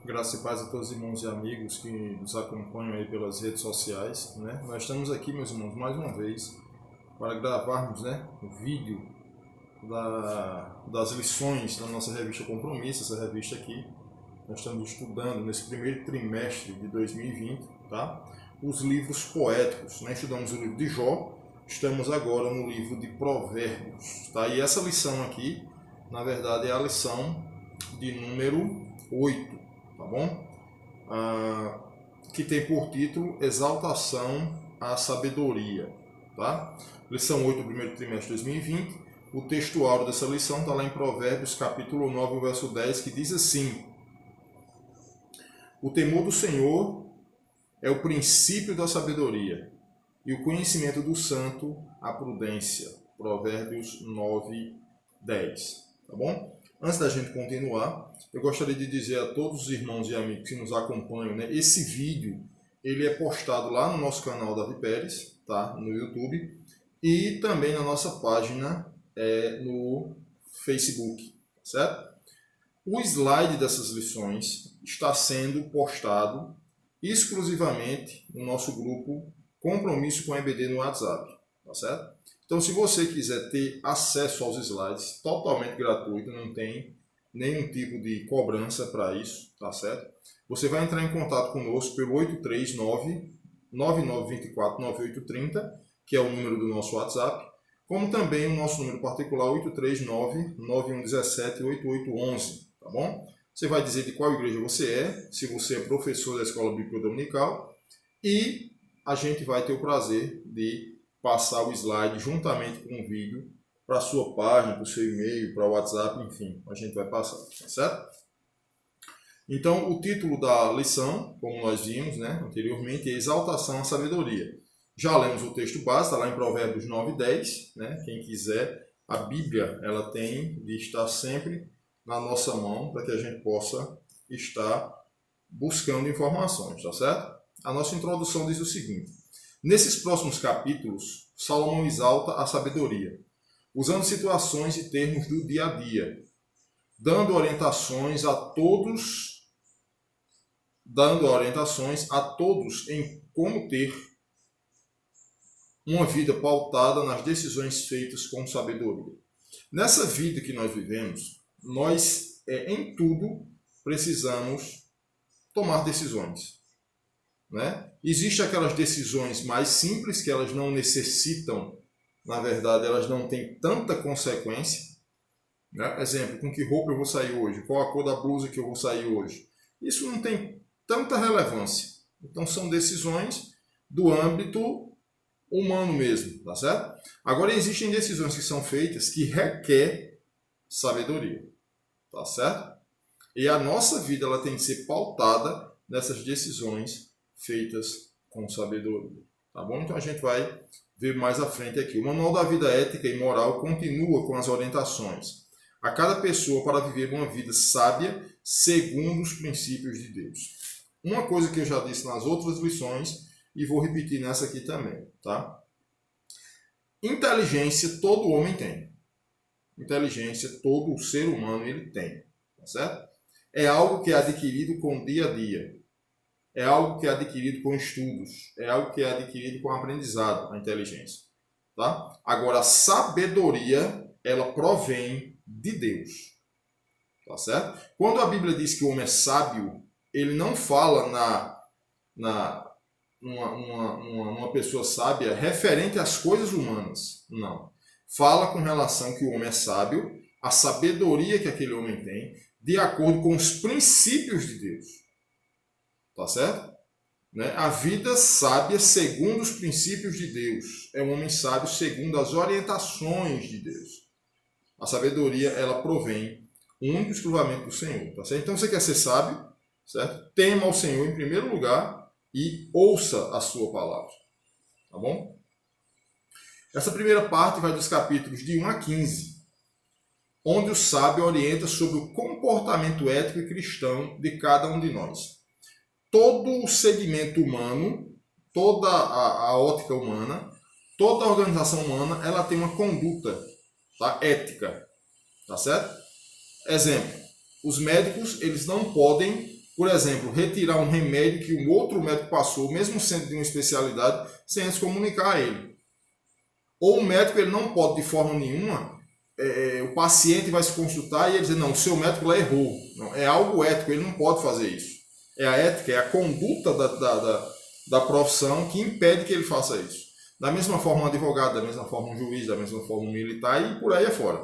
Graça e paz a todos os irmãos e amigos que nos acompanham aí pelas redes sociais, né? Nós estamos aqui, meus irmãos, mais uma vez para gravarmos, né, o vídeo das lições da nossa revista Compromisso, essa revista aqui. Nós estamos estudando nesse primeiro trimestre de 2020, tá? Os livros poéticos, né? Estudamos o livro de Jó, estamos agora no livro de Provérbios, tá? E essa lição aqui, na verdade, é a lição de número 8. Tá bom? Que tem por título Exaltação à Sabedoria. Tá? Lição 8 do primeiro trimestre de 2020. O texto áureo dessa lição está lá em Provérbios, capítulo 9, verso 10, que diz assim: O temor do Senhor é o princípio da sabedoria, e o conhecimento do santo, a prudência. Provérbios 9, 10. Tá bom? Antes da gente continuar, eu gostaria de dizer a todos os irmãos e amigos que nos acompanham, né, esse vídeo ele é postado lá no nosso canal Davi Pérez, tá, no YouTube, e também na nossa página no Facebook, certo? O slide dessas lições está sendo postado exclusivamente no nosso grupo Compromisso com EBD no WhatsApp, tá certo? Então, se você quiser ter acesso aos slides totalmente gratuito, não tem nenhum tipo de cobrança para isso, tá certo? Você vai entrar em contato conosco pelo 839-9924-9830, que é o número do nosso WhatsApp, como também o nosso número particular 839-9117-8811, tá bom? Você vai dizer de qual igreja você é, se você é professor da Escola Bíblica Dominical, e a gente vai ter o prazer de passar o slide juntamente com o vídeo para a sua página, para o seu e-mail, para o WhatsApp, enfim, a gente vai passar, tá certo? Então, o título da lição, como nós vimos, né, anteriormente, é Exaltação à Sabedoria. Já lemos o texto base, está lá em Provérbios 9 e 10, né? Quem quiser, a Bíblia ela tem de estar sempre na nossa mão para que a gente possa estar buscando informações, tá certo? A nossa introdução diz o seguinte: nesses próximos capítulos, Salomão exalta a sabedoria, usando situações e termos do dia a dia, dando orientações a todos em como ter uma vida pautada nas decisões feitas com sabedoria. Nessa vida que nós vivemos, nós em tudo precisamos tomar decisões, né? Existem aquelas decisões mais simples que elas não necessitam, na verdade, elas não têm tanta consequência, né? Exemplo, com que roupa eu vou sair hoje? Qual a cor da blusa que eu vou sair hoje? Isso não tem tanta relevância. Então são decisões do âmbito humano mesmo, tá certo? Agora existem decisões que são feitas que requer sabedoria, tá certo? E a nossa vida ela tem que ser pautada nessas decisões feitas com sabedoria, tá bom? Então a gente vai ver mais à frente aqui. O Manual da Vida Ética e Moral continua com as orientações a cada pessoa para viver uma vida sábia segundo os princípios de Deus. Uma coisa que eu já disse nas outras lições e vou repetir nessa aqui também, tá? Inteligência todo homem tem. Inteligência todo o ser humano ele tem, tá certo? É algo que é adquirido com o dia a dia. É algo que é adquirido com estudos. É algo que é adquirido com aprendizado, a inteligência. Tá? Agora, a sabedoria, ela provém de Deus. Tá certo? Quando a Bíblia diz que o homem é sábio, ele não fala numa pessoa sábia referente às coisas humanas. Não. Fala com relação que o homem é sábio, a sabedoria que aquele homem tem, de acordo com os princípios de Deus. Tá certo? Né? A vida sábia segundo os princípios de Deus. É um homem sábio segundo as orientações de Deus. A sabedoria, ela provém único e exclusivamente do Senhor. Tá certo? Então você quer ser sábio, certo? Tema ao Senhor em primeiro lugar e ouça a sua palavra. Tá bom? Essa primeira parte vai dos capítulos de 1 a 15, onde o sábio orienta sobre o comportamento ético e cristão de cada um de nós. Todo o segmento humano, toda a ótica humana, toda a organização humana, ela tem uma conduta, tá? Ética, tá certo? Exemplo, os médicos, eles não podem por exemplo, retirar um remédio que um outro médico passou, mesmo sendo de uma especialidade, sem antes comunicar a ele. Ou o médico ele não pode, de forma nenhuma, o paciente vai se consultar e ele dizer, não, o seu médico lá errou. Não, é algo ético, ele não pode fazer isso. É a ética, é a conduta da profissão que impede que ele faça isso. Da mesma forma um advogado, da mesma forma um juiz, da mesma forma um militar e por aí afora.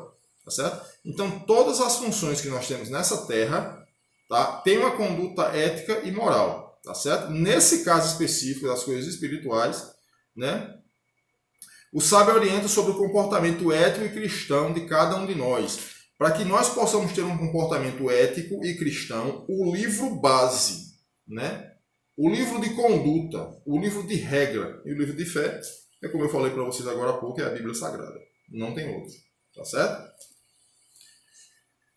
Tá certo? Então, todas as funções que nós temos nessa terra, tá, tem uma conduta ética e moral. Tá certo? Nesse caso específico das coisas espirituais, né, o sábio orienta sobre o comportamento ético e cristão de cada um de nós. Para que nós possamos ter um comportamento ético e cristão, o livro base, né? O livro de conduta, o livro de regra e o livro de fé, é como eu falei para vocês agora há pouco, é a Bíblia Sagrada. Não tem outro. Tá certo?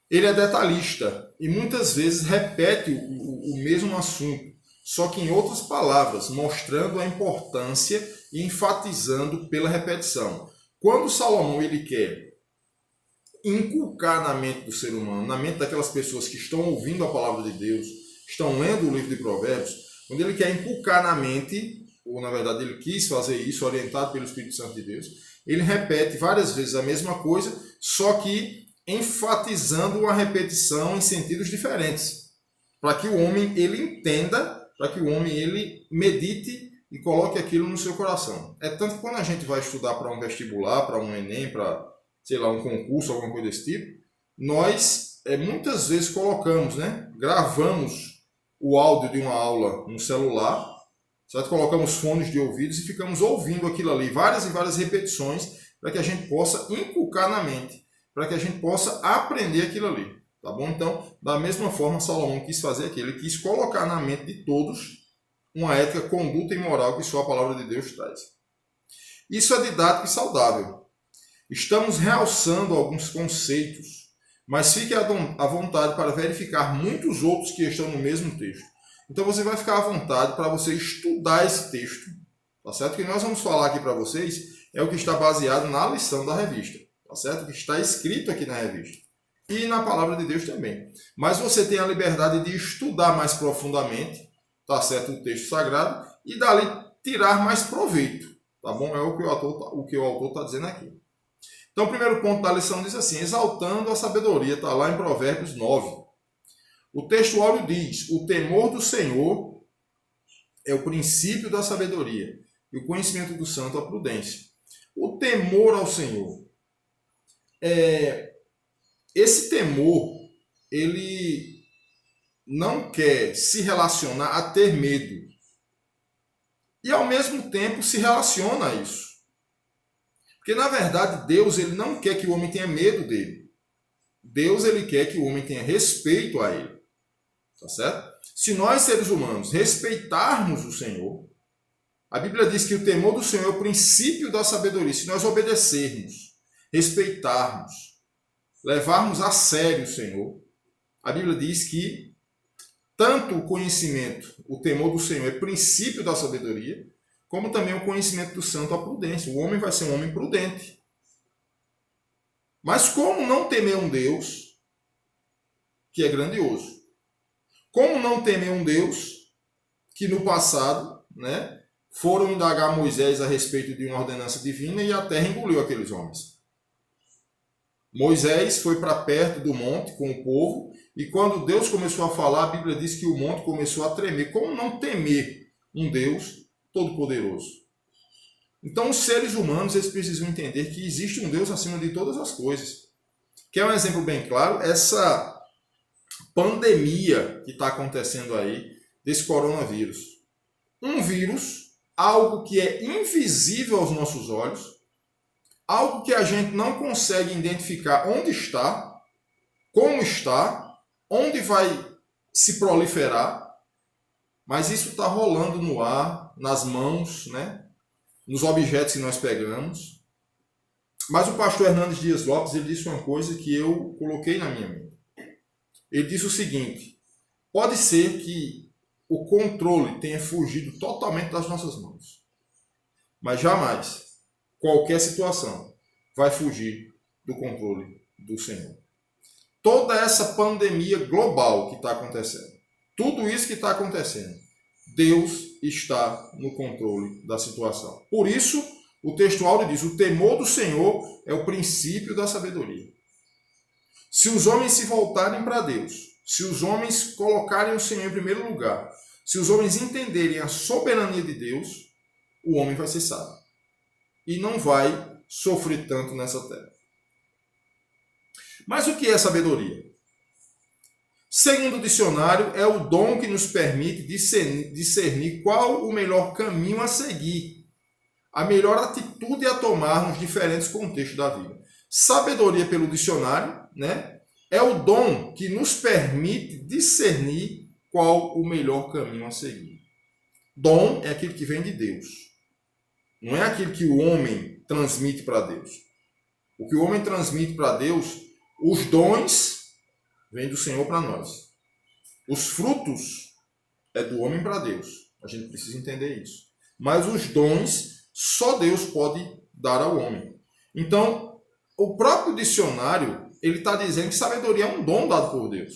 Ele é detalhista e muitas vezes repete o mesmo assunto, só que em outras palavras, mostrando a importância e enfatizando pela repetição. Quando Salomão ele quer inculcar na mente do ser humano, na mente daquelas pessoas que estão ouvindo a palavra de Deus, estão lendo o livro de Provérbios, quando ele quer inculcar na mente, ou na verdade ele quis fazer isso, orientado pelo Espírito Santo de Deus, ele repete várias vezes a mesma coisa, só que enfatizando uma repetição em sentidos diferentes, para que o homem ele entenda, para que o homem ele medite e coloque aquilo no seu coração. É tanto que quando a gente vai estudar para um vestibular, para um Enem, para, sei lá, um concurso, alguma coisa desse tipo, nós muitas vezes colocamos, né, gravamos o áudio de uma aula no celular, certo? Colocamos fones de ouvidos e ficamos ouvindo aquilo ali, várias e várias repetições, para que a gente possa inculcar na mente, para que a gente possa aprender aquilo ali, tá bom? Então, da mesma forma, Salomão quis fazer aqui, ele quis colocar na mente de todos uma ética, conduta e moral que só a palavra de Deus traz. Isso é didático e saudável. Estamos realçando alguns conceitos, mas fique à vontade para verificar muitos outros que estão no mesmo texto. Então você vai ficar à vontade para você estudar esse texto, tá certo? O que nós vamos falar aqui para vocês é o que está baseado na lição da revista, tá certo? O que está escrito aqui na revista e na palavra de Deus também. Mas você tem a liberdade de estudar mais profundamente, tá certo? O texto sagrado e dali tirar mais proveito, tá bom? É o que o autor está dizendo aqui. Então, o primeiro ponto da lição diz assim, exaltando a sabedoria, está lá em Provérbios 9. O texto áureo diz, o temor do Senhor é o princípio da sabedoria e o conhecimento do santo a prudência. O temor ao Senhor. Esse temor, ele não quer se relacionar a ter medo. E, ao mesmo tempo, se relaciona a isso. Porque, na verdade, Deus ele não quer que o homem tenha medo dele. Deus ele quer que o homem tenha respeito a ele. Tá certo? Se nós, seres humanos, respeitarmos o Senhor, a Bíblia diz que o temor do Senhor é o princípio da sabedoria. Se nós obedecermos, respeitarmos, levarmos a sério o Senhor, a Bíblia diz que tanto o conhecimento, o temor do Senhor é princípio da sabedoria, como também o conhecimento do santo a prudência. O homem vai ser um homem prudente. Mas como não temer um Deus que é grandioso? Como não temer um Deus que no passado, né, foram indagar Moisés a respeito de uma ordenança divina e a terra engoliu aqueles homens? Moisés foi para perto do monte com o povo e quando Deus começou a falar, a Bíblia diz que o monte começou a tremer. Como não temer um Deus todo-poderoso? Então, os seres humanos eles precisam entender que existe um Deus acima de todas as coisas. Que é um exemplo bem claro, essa pandemia que está acontecendo aí, desse coronavírus. Um vírus, algo que é invisível aos nossos olhos, algo que a gente não consegue identificar onde está, como está, onde vai se proliferar, mas isso está rolando no ar, nas mãos, né? Nos objetos que nós pegamos. Mas o pastor Hernandes Dias Lopes ele disse uma coisa que eu coloquei na minha mente. Ele disse o seguinte, pode ser que o controle tenha fugido totalmente das nossas mãos, mas jamais qualquer situação vai fugir do controle do Senhor. Toda essa pandemia global que está acontecendo, tudo isso que está acontecendo, Deus está no controle da situação. Por isso, o texto áureo diz, o temor do Senhor é o princípio da sabedoria. Se os homens se voltarem para Deus, se os homens colocarem o Senhor em primeiro lugar, se os homens entenderem a soberania de Deus, o homem vai ser sábio. E não vai sofrer tanto nessa terra. Mas o que é sabedoria? Segundo o dicionário, é o dom que nos permite discernir qual o melhor caminho a seguir, a melhor atitude a tomar nos diferentes contextos da vida. Sabedoria, pelo dicionário, né, é o dom que nos permite discernir qual o melhor caminho a seguir. Dom é aquilo que vem de Deus. Não é aquilo que o homem transmite para Deus. O que o homem transmite para Deus, os dons vêm do Senhor para nós. Os frutos é do homem para Deus. A gente precisa entender isso. Mas os dons só Deus pode dar ao homem. Então, o próprio dicionário, ele está dizendo que sabedoria é um dom dado por Deus.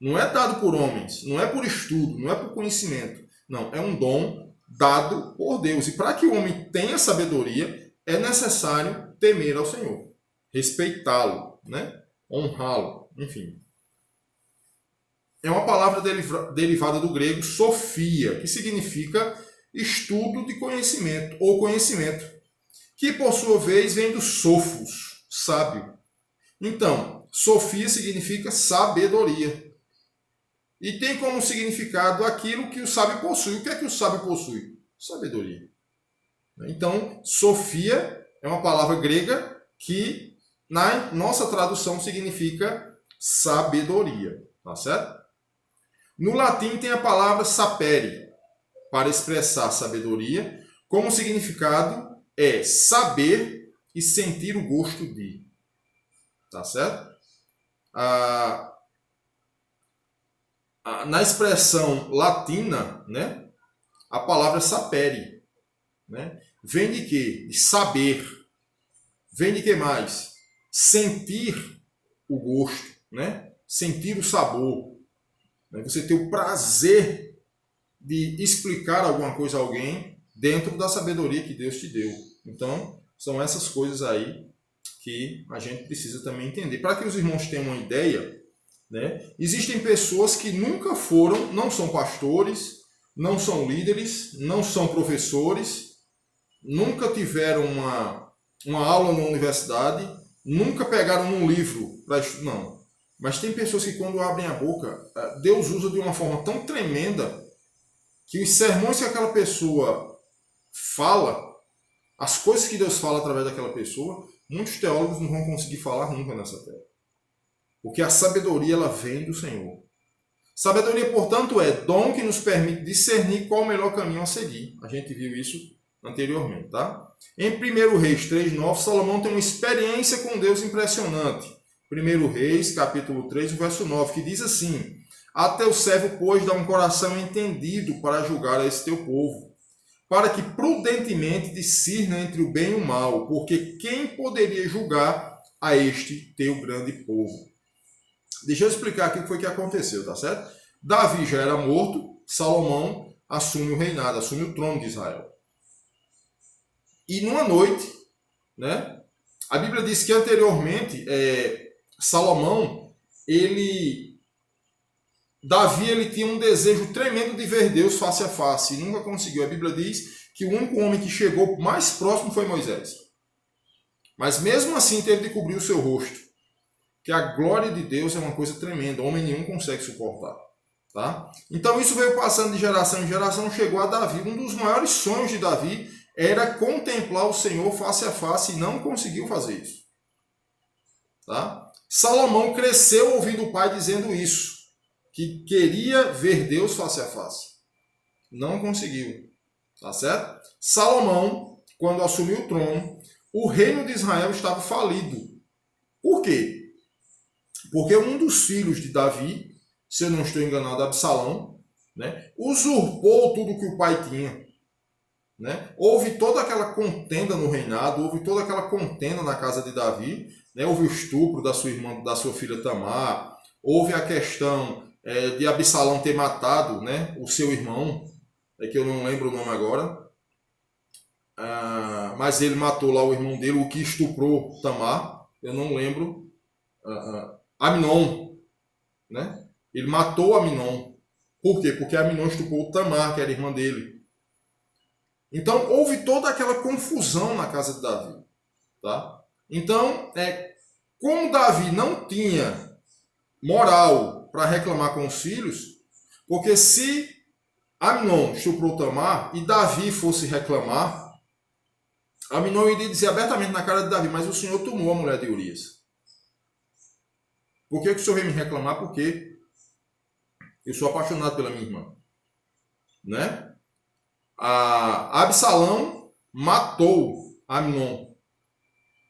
Não é dado por homens, não é por estudo, não é por conhecimento. Não, é um dom dado por Deus. E para que o homem tenha sabedoria, é necessário temer ao Senhor, respeitá-lo, né? Honrá-lo, enfim. É uma palavra derivada do grego sofia, que significa estudo de conhecimento ou conhecimento, que por sua vez vem do sofos, sábio. Então, sofia significa sabedoria. E tem como significado aquilo que o sábio possui. O que é que o sábio possui? Sabedoria. Então, sofia é uma palavra grega que na nossa tradução significa sabedoria. Tá certo? No latim tem a palavra sapere, para expressar sabedoria, como significado é saber e sentir o gosto de. Tá certo? Na expressão latina, né, a palavra sapere, né, vem de quê? De saber. Vem de que mais? Sentir o gosto, né? Sentir o sabor. Né? Você ter o prazer de explicar alguma coisa a alguém dentro da sabedoria que Deus te deu. Então, são essas coisas aí que a gente precisa também entender. Para que os irmãos tenham uma ideia, né, existem pessoas que nunca foram, não são pastores, não são líderes, não são professores, nunca tiveram uma aula na universidade, nunca pegaram um livro para estudar, não. Mas tem pessoas que quando abrem a boca, Deus usa de uma forma tão tremenda que os sermões que aquela pessoa fala, as coisas que Deus fala através daquela pessoa, muitos teólogos não vão conseguir falar nunca nessa terra. Porque a sabedoria, ela vem do Senhor. Sabedoria, portanto, é dom que nos permite discernir qual o melhor caminho a seguir. A gente viu isso anteriormente, tá? Em 1 Reis 3:9, Salomão tem uma experiência com Deus impressionante. 1 Reis, capítulo 3, verso 9, que diz assim: a teu servo, pois, dá um coração entendido para julgar a esse teu povo, para que prudentemente discirna entre o bem e o mal, porque quem poderia julgar a este teu grande povo? Deixa eu explicar aqui o que foi que aconteceu, tá certo? Davi já era morto, Salomão assume o reinado, assume o trono de Israel. E numa noite, né, a Bíblia diz que anteriormente, Salomão, Davi ele tinha um desejo tremendo de ver Deus face a face, e nunca conseguiu. A Bíblia diz que o único homem que chegou mais próximo foi Moisés. Mas mesmo assim teve de cobrir o seu rosto. Que a glória de Deus é uma coisa tremenda, homem nenhum consegue suportar. Tá? Então isso veio passando de geração em geração, chegou a Davi. Um dos maiores sonhos de Davi era contemplar o Senhor face a face e não conseguiu fazer isso. Tá? Salomão cresceu ouvindo o pai dizendo isso, que queria ver Deus face a face. Não conseguiu. Tá certo? Salomão, quando assumiu o trono, o reino de Israel estava falido. Por quê? Porque um dos filhos de Davi, se eu não estou enganado, Absalão, né, usurpou tudo que o pai tinha. Né? Houve toda aquela contenda no reinado, houve toda aquela contenda na casa de Davi, né? Houve o estupro da sua irmã, da sua filha Tamar, houve a questão de Absalão ter matado, né, o seu irmão, que eu não lembro o nome agora, mas ele matou lá o irmão dele, o que estuprou Tamar, eu não lembro, Amnon, né? Ele matou Amnon. Por quê? Porque Amnon estuprou Tamar, que era irmã dele. Então houve toda aquela confusão na casa de Davi. Tá? Então, como Davi não tinha moral para reclamar com os filhos, porque se Amnon estuprou Tamar e Davi fosse reclamar, Amnon iria dizer abertamente na cara de Davi: mas o Senhor tomou a mulher de Urias. Por que o Senhor veio me reclamar? Porque eu sou apaixonado pela minha irmã. Né? Absalão matou Amnon,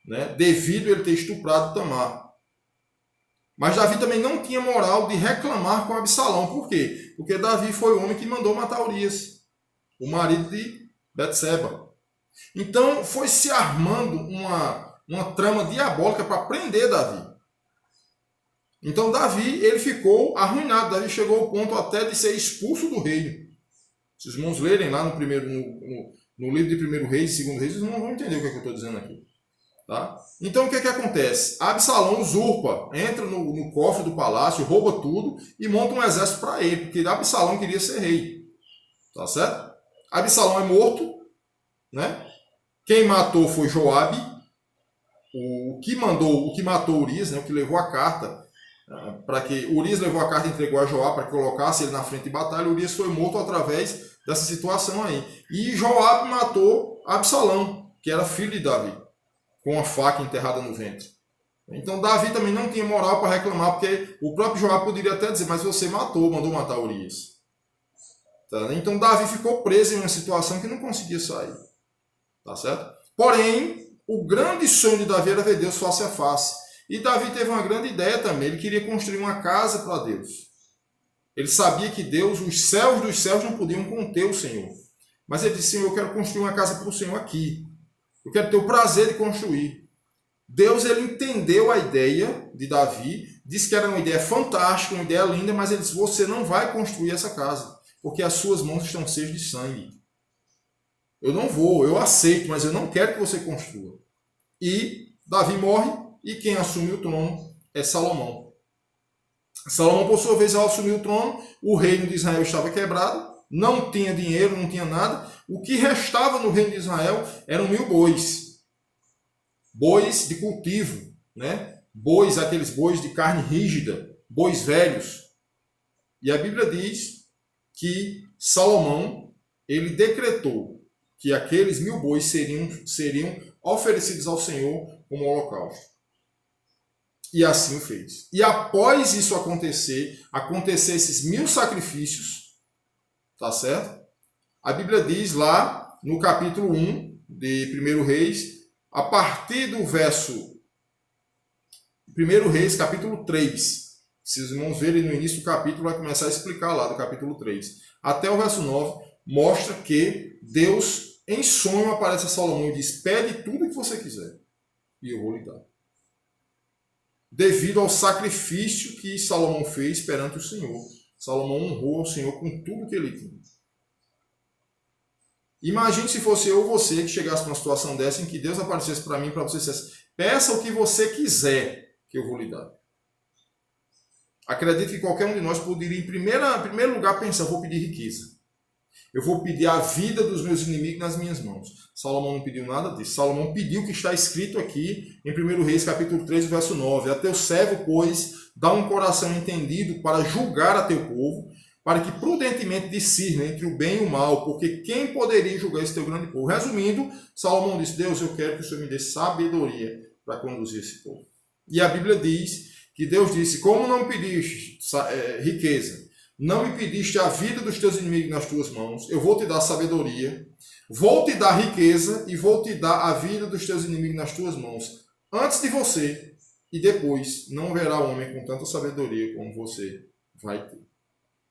né? Devido a ele ter estuprado Tamar. Mas Davi também não tinha moral de reclamar com Absalão. Por quê? Porque Davi foi o homem que mandou matar Urias, o marido de Betseba. Então foi se armando uma trama diabólica para prender Davi. Então Davi, ele ficou arruinado. Davi chegou ao ponto até de ser expulso do reino. Se os irmãos lerem lá no livro de 1 Reis e 2 Reis, vocês não vão entender o que eu estou dizendo aqui. Tá? Então o que acontece? Absalão usurpa, entra no cofre do palácio, rouba tudo e monta um exército para ele, porque Absalão queria ser rei. Tá certo? Absalão é morto, né? Quem matou foi Joabe, o que matou Urias, né? O que levou a carta, para que Urias levou a carta e entregou a Joabe para que colocasse ele na frente de batalha. Urias foi morto através dessa situação aí. E Joabe matou Absalão, que era filho de Davi, com a faca enterrada no ventre. Então Davi também não tinha moral para reclamar, porque o próprio Joabe poderia até dizer: mas você mandou matar Urias. Tá? Então Davi ficou preso em uma situação que não conseguia sair. Tá certo? Porém, o grande sonho de Davi era ver Deus face a face. E Davi teve uma grande ideia também. Ele queria construir uma casa para Deus. Ele sabia que Deus, os céus dos céus, não podiam conter o Senhor. Mas ele disse: Senhor, eu quero construir uma casa para o Senhor aqui. Eu quero ter o prazer de construir. Deus, ele entendeu a ideia de Davi, disse que era uma ideia fantástica, uma ideia linda, mas ele disse: você não vai construir essa casa, porque as suas mãos estão cheias de sangue. Eu não vou, eu aceito, mas eu não quero que você construa. E Davi morre, e quem assume o trono é Salomão. Salomão, por sua vez, ao assumir o trono, o reino de Israel estava quebrado, não tinha dinheiro, não tinha nada. O que restava no reino de Israel eram 1000 bois. Bois de cultivo, né? Bois, aqueles bois de carne rígida, bois velhos. E a Bíblia diz que Salomão, ele decretou que aqueles 1000 bois seriam oferecidos ao Senhor como holocausto. E assim o fez. E após isso acontecer esses 1000 sacrifícios, tá certo? A Bíblia diz lá no capítulo 1 de 1 Reis, a partir do verso 1 Reis, capítulo 3. Se os irmãos verem no início do capítulo, vai começar a explicar lá do capítulo 3. Até o verso 9, mostra que Deus, em sonho, aparece a Salomão e diz: pede tudo o que você quiser, e eu vou lhe dar. Devido ao sacrifício que Salomão fez perante o Senhor. Salomão honrou ao Senhor com tudo que ele tinha. Imagine se fosse eu ou você que chegasse numa situação dessa em que Deus aparecesse para mim, para você dissesse: peça o que você quiser, que eu vou lhe dar. Acredito que qualquer um de nós poderia, em primeiro lugar, pensar: eu vou pedir riqueza. Eu vou pedir a vida dos meus inimigos nas minhas mãos. Salomão não pediu nada disso. Salomão pediu o que está escrito aqui em 1 Reis, capítulo 3, verso 9. A teu servo, pois, dá um coração entendido para julgar a teu povo, para que prudentemente discirna entre o bem e o mal, porque quem poderia julgar esse teu grande povo? Resumindo, Salomão disse: Deus, eu quero que o Senhor me dê sabedoria para conduzir esse povo. E a Bíblia diz que Deus disse: como não me pediste riqueza, não me pediste a vida dos teus inimigos nas tuas mãos, eu vou te dar sabedoria, vou te dar riqueza e vou te dar a vida dos teus inimigos nas tuas mãos, antes de você, e depois não haverá homem com tanta sabedoria como você vai ter.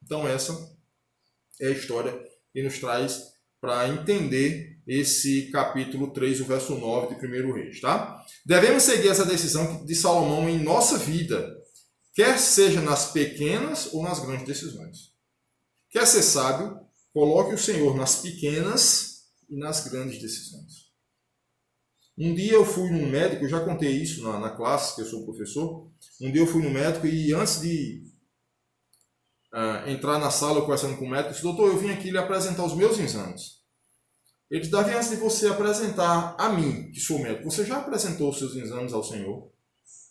Então essa é a história que nos traz para entender esse capítulo 3, o verso 9 de 1 Reis. Tá? Devemos seguir essa decisão de Salomão em nossa vida. quer seja nas pequenas ou nas grandes decisões. Quer ser sábio, coloque o Senhor nas pequenas e nas grandes decisões. Um dia eu fui num médico, eu já contei isso na classe, que eu sou professor. Um dia eu fui no médico e antes de entrar na sala, eu conversando com o médico, eu disse: doutor, eu vim aqui lhe apresentar os meus exames. Ele disse: Davi, antes de você apresentar a mim, que sou médico, você já apresentou os seus exames ao Senhor?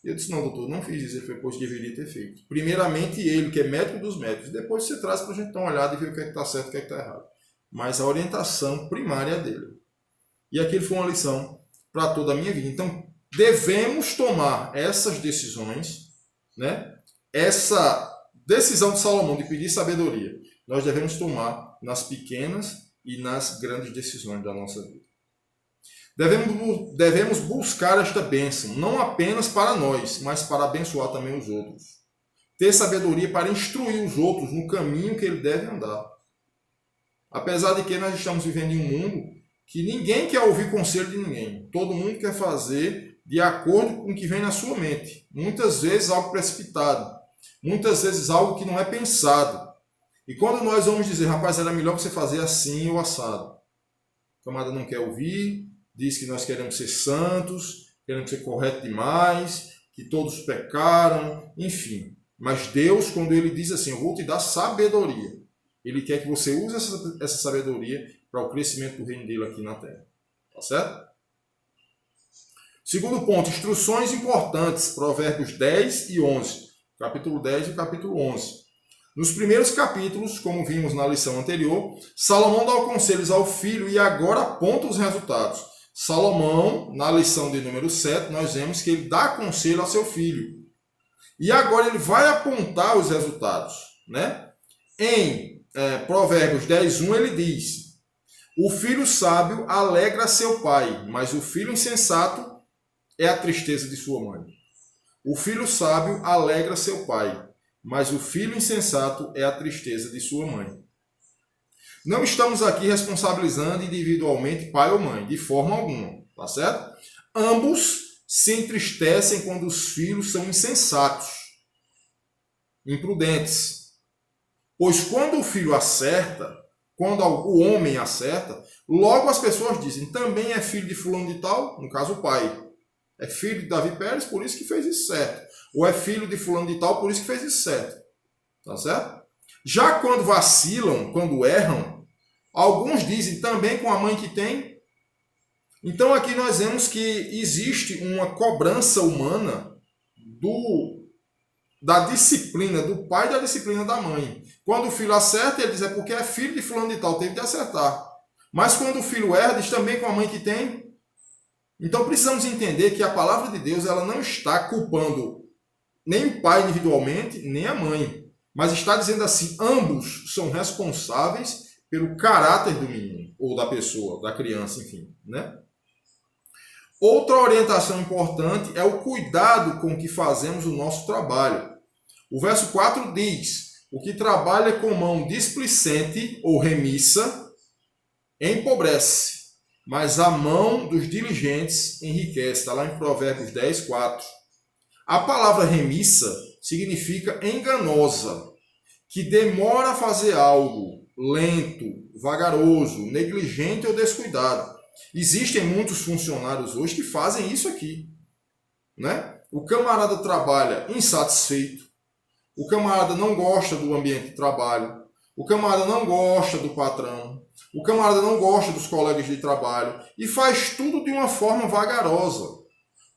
Eu disse: não, doutor, não fiz isso. Ele foi, pois deveria ter feito. Primeiramente ele, que é médico dos médicos, depois você traz para a gente dar uma olhada e ver o que é que está certo e o que é que está errado. Mas a orientação primária é dele. E aquilo foi uma lição para toda a minha vida. Então, devemos tomar essas decisões, né? Essa decisão de Salomão de pedir sabedoria, nós devemos tomar nas pequenas e nas grandes decisões da nossa vida. Devemos buscar esta bênção, não apenas para nós, mas para abençoar também os outros. Ter sabedoria para instruir os outros no caminho que ele deve andar. Apesar de que nós estamos vivendo em um mundo que ninguém quer ouvir conselho de ninguém. Todo mundo quer fazer de acordo com o que vem na sua mente. Muitas vezes algo precipitado. Muitas vezes algo que não é pensado. E quando nós vamos dizer: rapaz, era melhor você fazer assim ou assado. A camada não quer ouvir, diz que nós queremos ser santos, queremos ser corretos demais, que todos pecaram, enfim. Mas Deus, quando Ele diz assim: eu vou te dar sabedoria, Ele quer que você use essa sabedoria para o crescimento do reino dele aqui na terra. Tá certo? Segundo ponto, instruções importantes, Provérbios 10 e 11. Capítulo 10 e capítulo 11. Nos primeiros capítulos, como vimos na lição anterior, Salomão dá conselhos ao filho e agora aponta os resultados. Salomão, na lição de número 7, nós vemos que ele dá conselho ao seu filho. E agora ele vai apontar os resultados, né? Em Provérbios 10:1 ele diz: o filho sábio alegra seu pai, mas o filho insensato é a tristeza de sua mãe. O filho sábio alegra seu pai, mas o filho insensato é a tristeza de sua mãe. Não estamos aqui responsabilizando individualmente pai ou mãe, de forma alguma, tá certo? Ambos se entristecem quando os filhos são insensatos, imprudentes. Pois quando o filho acerta, quando o homem acerta, logo as pessoas dizem: também é filho de fulano de tal, no caso o pai. É filho de Davi Pérez, por isso que fez isso certo. Ou é filho de fulano de tal, por isso que fez isso certo. Tá certo? Já quando vacilam, quando erram, alguns dizem: também com a mãe que tem. Então aqui nós vemos que existe uma cobrança humana da disciplina do pai e da disciplina da mãe. Quando o filho acerta, ele diz: é porque é filho de fulano de tal, teve que acertar. Mas quando o filho erra, diz: também com a mãe que tem. Então precisamos entender que a palavra de Deus ela não está culpando nem o pai individualmente, nem a mãe. Mas está dizendo assim: ambos são responsáveis pelo caráter do menino, ou da pessoa, da criança, enfim, né? Outra orientação importante é o cuidado com que fazemos o nosso trabalho. O verso 4 diz: o que trabalha com mão displicente ou remissa empobrece, mas a mão dos diligentes enriquece. Está lá em Provérbios 10, 4. A palavra remissa significa enganosa, que demora a fazer algo, lento, vagaroso, negligente ou descuidado. Existem muitos funcionários hoje que fazem isso aqui, né? O camarada trabalha insatisfeito, o camarada não gosta do ambiente de trabalho, o camarada não gosta do patrão, o camarada não gosta dos colegas de trabalho e faz tudo de uma forma vagarosa,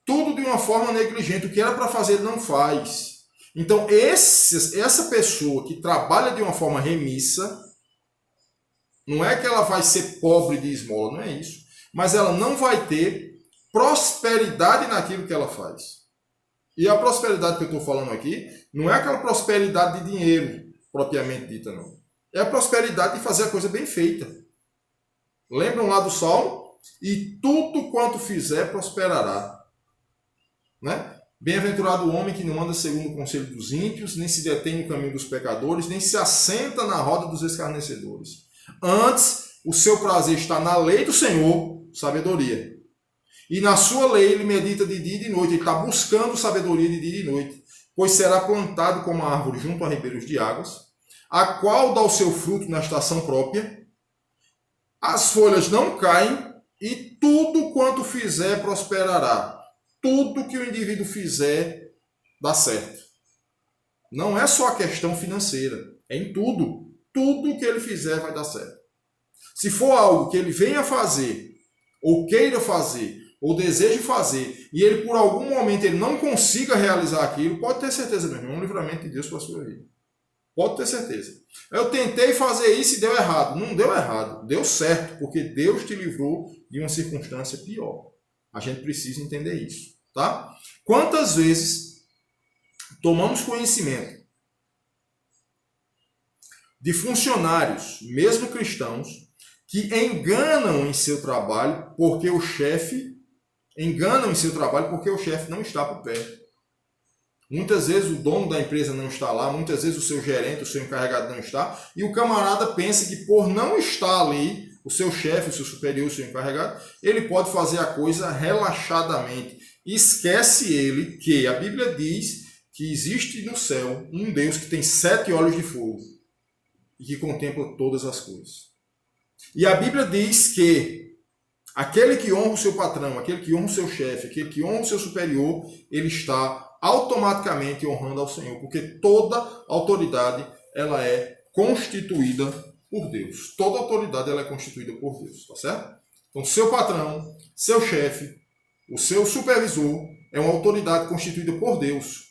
tudo de uma forma negligente. O que era para fazer ele não faz. Então essa pessoa que trabalha de uma forma remissa, não é que ela vai ser pobre de esmola, não é isso. Mas ela não vai ter prosperidade naquilo que ela faz. E a prosperidade que eu estou falando aqui não é aquela prosperidade de dinheiro propriamente dita, não. É a prosperidade de fazer a coisa bem feita. Lembram lá do Salmo? E tudo quanto fizer prosperará. Né? Bem-aventurado o homem que não anda segundo o conselho dos ímpios, nem se detém no caminho dos pecadores, nem se assenta na roda dos escarnecedores. Antes, o seu prazer está na lei do Senhor, sabedoria. E na sua lei ele medita de dia e de noite. Ele está buscando sabedoria de dia e de noite. pois será plantado como a árvore junto a ribeiros de águas, a qual dá o seu fruto na estação própria, as folhas não caem e tudo quanto fizer prosperará. Tudo que o indivíduo fizer dá certo. Não é só a questão financeira, é em tudo. Tudo que ele fizer vai dar certo. Se for algo que ele venha fazer, ou queira fazer, ou deseje fazer, e ele por algum momento ele não consiga realizar aquilo, pode ter certeza, meu irmão, é um livramento de Deus para a sua vida. Pode ter certeza. Eu tentei fazer isso e deu errado. Não deu errado, deu certo, porque Deus te livrou de uma circunstância pior. A gente precisa entender isso, tá? Quantas vezes tomamos conhecimento de funcionários, mesmo cristãos, que enganam em seu trabalho porque o chefe não está por perto. Muitas vezes o dono da empresa não está lá, muitas vezes o seu gerente, o seu encarregado não está, e o camarada pensa que por não estar ali, o seu chefe, o seu superior, o seu encarregado, ele pode fazer a coisa relaxadamente. Esquece ele que a Bíblia diz que existe no céu um Deus que tem 7 olhos de fogo e que contempla todas as coisas. E a Bíblia diz que aquele que honra o seu patrão, aquele que honra o seu chefe, aquele que honra o seu superior, ele está automaticamente honrando ao Senhor, porque toda autoridade ela é constituída por Deus. Toda autoridade ela é constituída por Deus, tá certo? Então, seu patrão, seu chefe, o seu supervisor é uma autoridade constituída por Deus.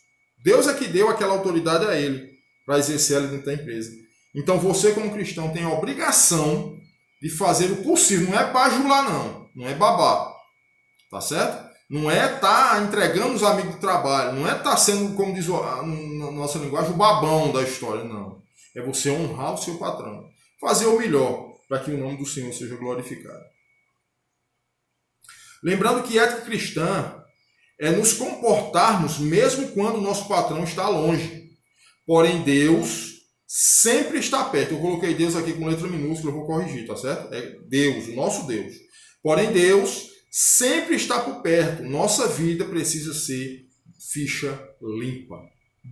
Deus é que deu aquela autoridade a ele para exercer ali dentro da empresa. Então, você como cristão tem a obrigação de fazer o possível. Não é bajular, não. Não é babar. Tá certo? Não é estar entregando os amigos de trabalho. Não é estar sendo, como diz na nossa linguagem, o babão da história. Não. É você honrar o seu patrão. Fazer o melhor para que o nome do Senhor seja glorificado. Lembrando que ética cristã é nos comportarmos mesmo quando o nosso patrão está longe. Porém, Deus sempre está perto. Eu coloquei Deus aqui com letra minúscula, eu vou corrigir, tá certo? É Deus, o nosso Deus. Porém, Deus sempre está por perto. Nossa vida precisa ser ficha limpa.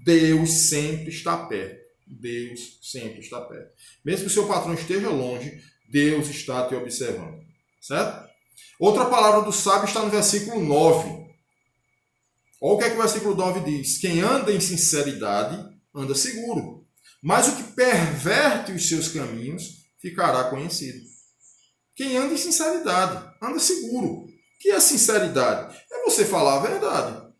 Deus sempre está perto. Deus sempre está perto. Mesmo que o seu patrão esteja longe, Deus está te observando. Certo? Outra palavra do sábio está no versículo 9. Olha o que é que o versículo 9 diz. Quem anda em sinceridade, anda seguro. Mas o que perverte os seus caminhos, ficará conhecido. Quem anda em sinceridade, anda seguro. O que é sinceridade? É você falar a verdade.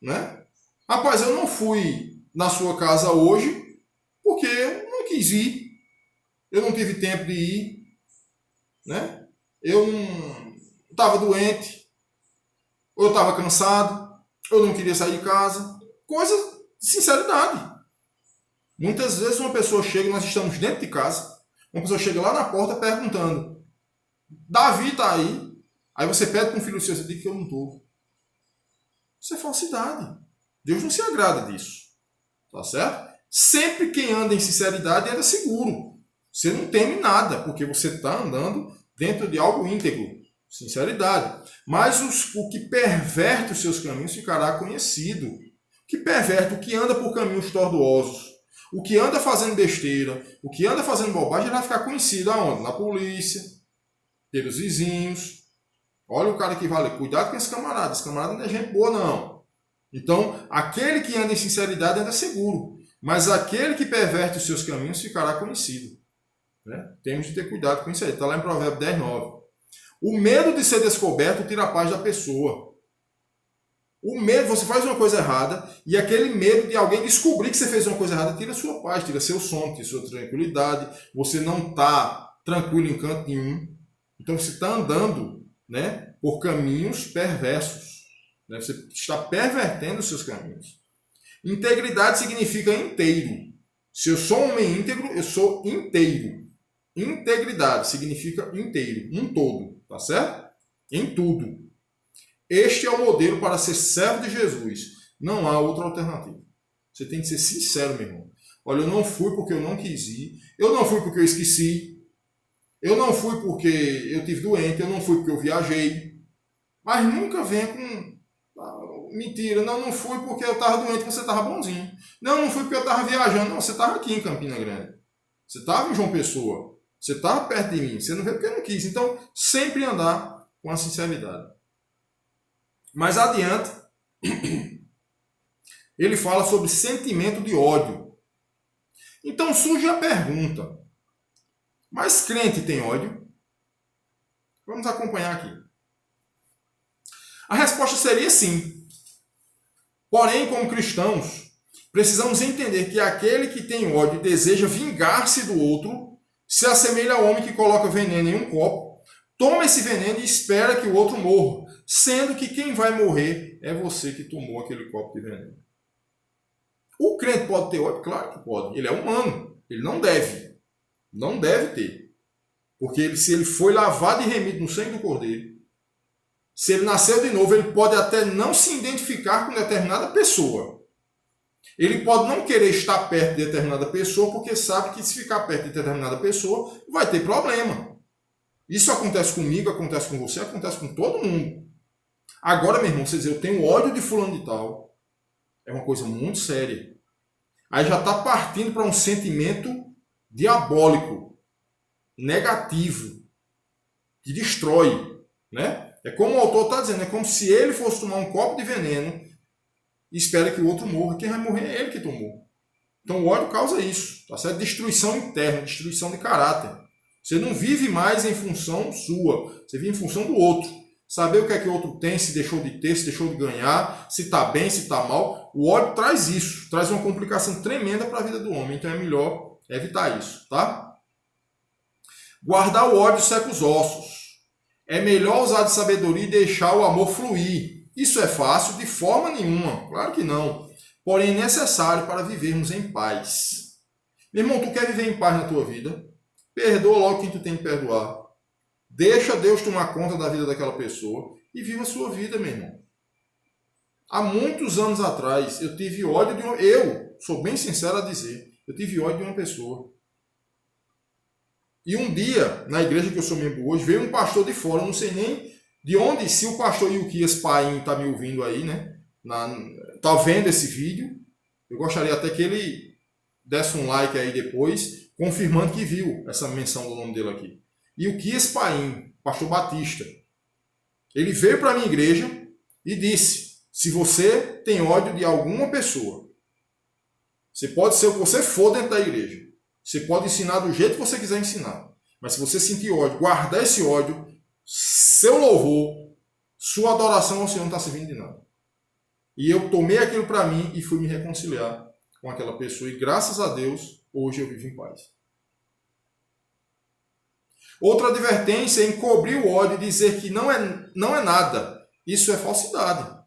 Né? Rapaz, eu não fui na sua casa hoje porque eu não quis ir. Eu não tive tempo de ir. Né? Eu não estava doente. Ou eu estava cansado. Ou eu não queria sair de casa. Coisa de sinceridade. Muitas vezes uma pessoa chega, nós estamos dentro de casa, uma pessoa chega lá na porta perguntando, Davi está aí? Aí você pede para um filho seu, você diz que eu não estou. Isso é falsidade. Deus não se agrada disso. Tá certo? Sempre quem anda em sinceridade anda seguro. Você não teme nada, porque você está andando dentro de algo íntegro. Sinceridade. Mas o que perverte os seus caminhos ficará conhecido. O que perverte, o que anda por caminhos tortuosos, o que anda fazendo besteira, o que anda fazendo bobagem, vai ficar conhecido aonde? Na polícia, pelos vizinhos. Olha o cara que vale. Cuidado com esse camarada. Esse camarada não é gente boa, não. Então, aquele que anda em sinceridade anda seguro. Mas aquele que perverte os seus caminhos ficará conhecido. Né? Temos de ter cuidado com isso aí. Está lá em Provérbios 10, 9. O medo de ser descoberto tira a paz da pessoa. O medo, você faz uma coisa errada e aquele medo de alguém descobrir que você fez uma coisa errada tira a sua paz, tira seu sono, tira sua tranquilidade. Você não está tranquilo em canto nenhum. Então você está andando, né, por caminhos perversos. Né? Você está pervertendo os seus caminhos. Integridade significa inteiro. Se eu sou um homem íntegro, eu sou inteiro. Integridade significa inteiro, um todo, tá certo? Em tudo. Este é o modelo para ser servo de Jesus. Não há outra alternativa. Você tem que ser sincero, meu irmão. Olha, eu não fui porque eu não quis ir. Eu não fui porque eu esqueci. Eu não fui porque eu tive doente. Eu não fui porque eu viajei. Mas nunca venha com mentira, não fui porque eu estava doente, você estava bonzinho. Não fui porque eu estava viajando. Não, você estava aqui em Campina Grande. Você estava em João Pessoa. Você estava perto de mim. Você não veio porque eu não quis. Então, sempre andar com a sinceridade. Mais adiante, ele fala sobre sentimento de ódio. Então surge a pergunta, mas crente tem ódio? Vamos acompanhar aqui. A resposta seria sim. Porém, como cristãos, precisamos entender que aquele que tem ódio e deseja vingar-se do outro se assemelha ao homem que coloca veneno em um copo, toma esse veneno e espera que o outro morra, sendo que quem vai morrer é você que tomou aquele copo de veneno. O crente pode ter ódio? Claro que pode. Ele é humano. Ele não deve. Não deve ter. Porque se ele foi lavado e remido no sangue do Cordeiro, se ele nasceu de novo, ele pode até não se identificar com determinada pessoa. Ele pode não querer estar perto de determinada pessoa porque sabe que se ficar perto de determinada pessoa vai ter problema. Isso acontece comigo, acontece com você, acontece com todo mundo. Agora, meu irmão, você dizer, eu tenho ódio de fulano de tal, é uma coisa muito séria. Aí já está partindo para um sentimento diabólico, negativo, que destrói, né? É como o autor está dizendo, é como se ele fosse tomar um copo de veneno e espera que o outro morra. Quem vai morrer é ele que tomou. Então o ódio causa isso, tá certo? Destruição interna, destruição de caráter. Você não vive mais em função sua, você vive em função do outro. Saber o que é que o outro tem, se deixou de ter, se deixou de ganhar, se está bem, se está mal. O ódio traz isso, traz uma complicação tremenda para a vida do homem. Então é melhor evitar isso, tá? Guardar o ódio seca os ossos. É melhor usar de sabedoria e deixar o amor fluir. Isso é fácil? De forma nenhuma. Claro que não. Porém, é necessário para vivermos em paz. Meu irmão, tu quer viver em paz na tua vida? Perdoa logo quem tu tem que perdoar. Deixa Deus tomar conta da vida daquela pessoa e viva a sua vida, meu irmão. Há muitos anos atrás, eu tive ódio de uma... Eu sou bem sincero a dizer, eu tive ódio de uma pessoa. E um dia, na igreja que eu sou membro hoje, veio um pastor de fora, não sei nem de onde, se o pastor Ilquias Paim está me ouvindo aí, né? Está vendo esse vídeo. Eu gostaria até que ele desse um like aí depois, confirmando que viu essa menção do nome dele aqui. Ilquias Paim, pastor Batista. Ele veio para a minha igreja e disse, se você tem ódio de alguma pessoa, você pode ser o que você for dentro da igreja. Você pode ensinar do jeito que você quiser ensinar. Mas se você sentir ódio, guardar esse ódio, seu louvor, sua adoração ao Senhor não está servindo de nada. E eu tomei aquilo para mim e fui me reconciliar com aquela pessoa. E graças a Deus, hoje eu vivo em paz. Outra advertência é encobrir o ódio e dizer que não é nada. Isso é falsidade.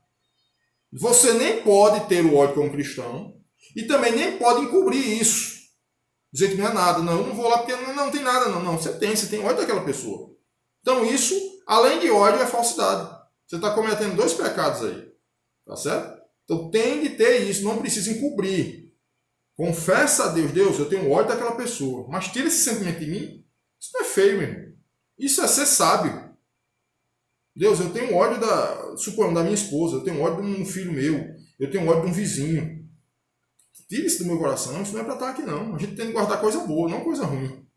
Você nem pode ter o ódio como cristão e também nem pode encobrir isso. Dizer que não é nada. Não, eu não vou lá porque não tem nada. Não, você tem ódio daquela pessoa. Então isso, além de ódio, é falsidade. Você está cometendo 2 pecados aí. Tá certo? Então tem de ter isso, não precisa encobrir. Confessa a Deus, Deus, eu tenho ódio daquela pessoa. Mas tira esse sentimento de mim. Isso não é feio, meu irmão. Isso é ser sábio. Deus, eu tenho ódio da minha esposa, eu tenho ódio de um filho meu, eu tenho ódio de um vizinho. Tira isso do meu coração, isso não é para estar aqui não. A gente tem que guardar coisa boa, não coisa ruim.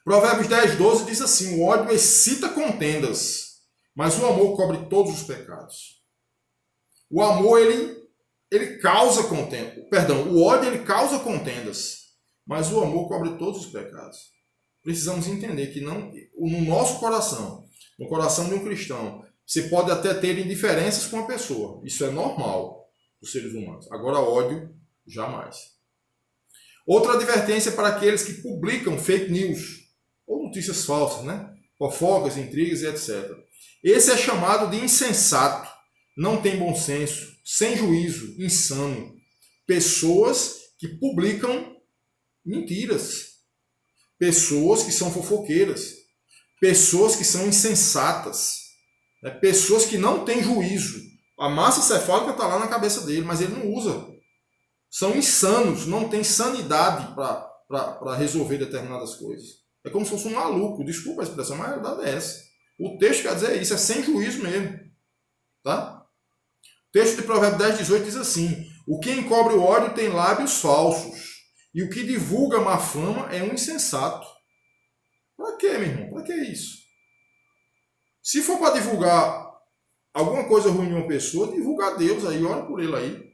Provérbios 10, 12 diz assim, o ódio excita contendas, mas o amor cobre todos os pecados. O amor, ele causa contendas. Perdão, o ódio, ele causa contendas, mas o amor cobre todos os pecados. Precisamos entender que no nosso coração, no coração de um cristão, você pode até ter indiferenças com a pessoa. Isso é normal dos seres humanos. Agora, ódio, jamais. Outra advertência para aqueles que publicam fake news, ou notícias falsas, né? Fofocas, intrigas e etc. Esse é chamado de insensato, não tem bom senso, sem juízo, insano. Pessoas que publicam mentiras. Pessoas que são fofoqueiras. Pessoas que são insensatas. Né? Pessoas que não têm juízo. A massa cefálica está lá na cabeça dele, mas ele não usa. São insanos, não tem sanidade para resolver determinadas coisas. É como se fosse um maluco. Desculpa a expressão, mas a verdade é essa. O texto quer dizer isso, é sem juízo mesmo. Tá? texto de Provérbios 10, 18 diz assim: o que encobre o ódio tem lábios falsos, e o que divulga má fama é um insensato. Para quê, meu irmão? Para que isso? Se for para divulgar alguma coisa ruim de uma pessoa, divulga a Deus aí, ora por ele aí,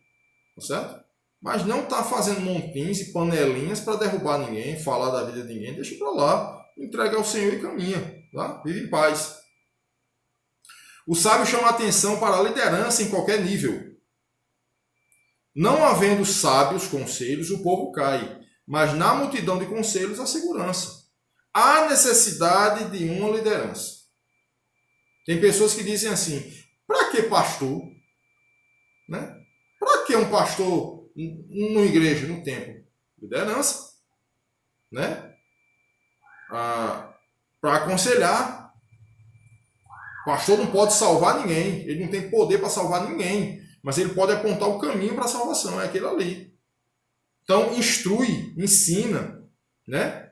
tá certo? Mas não tá fazendo montins e panelinhas para derrubar ninguém, falar da vida de ninguém, deixa para lá, entrega ao Senhor e caminha, tá? Vive em paz. O sábio chama a atenção para a liderança em qualquer nível. Não havendo sábios conselhos, o povo cai, mas na multidão de conselhos há segurança. Há necessidade de uma liderança. Tem pessoas que dizem assim: para que pastor? Né? Para que um pastor numa igreja, no templo? Liderança. Né? Para aconselhar. O pastor não pode salvar ninguém. Ele não tem poder para salvar ninguém. Mas ele pode apontar o caminho para a salvação. É aquele ali. Então, instrui, ensina. Né?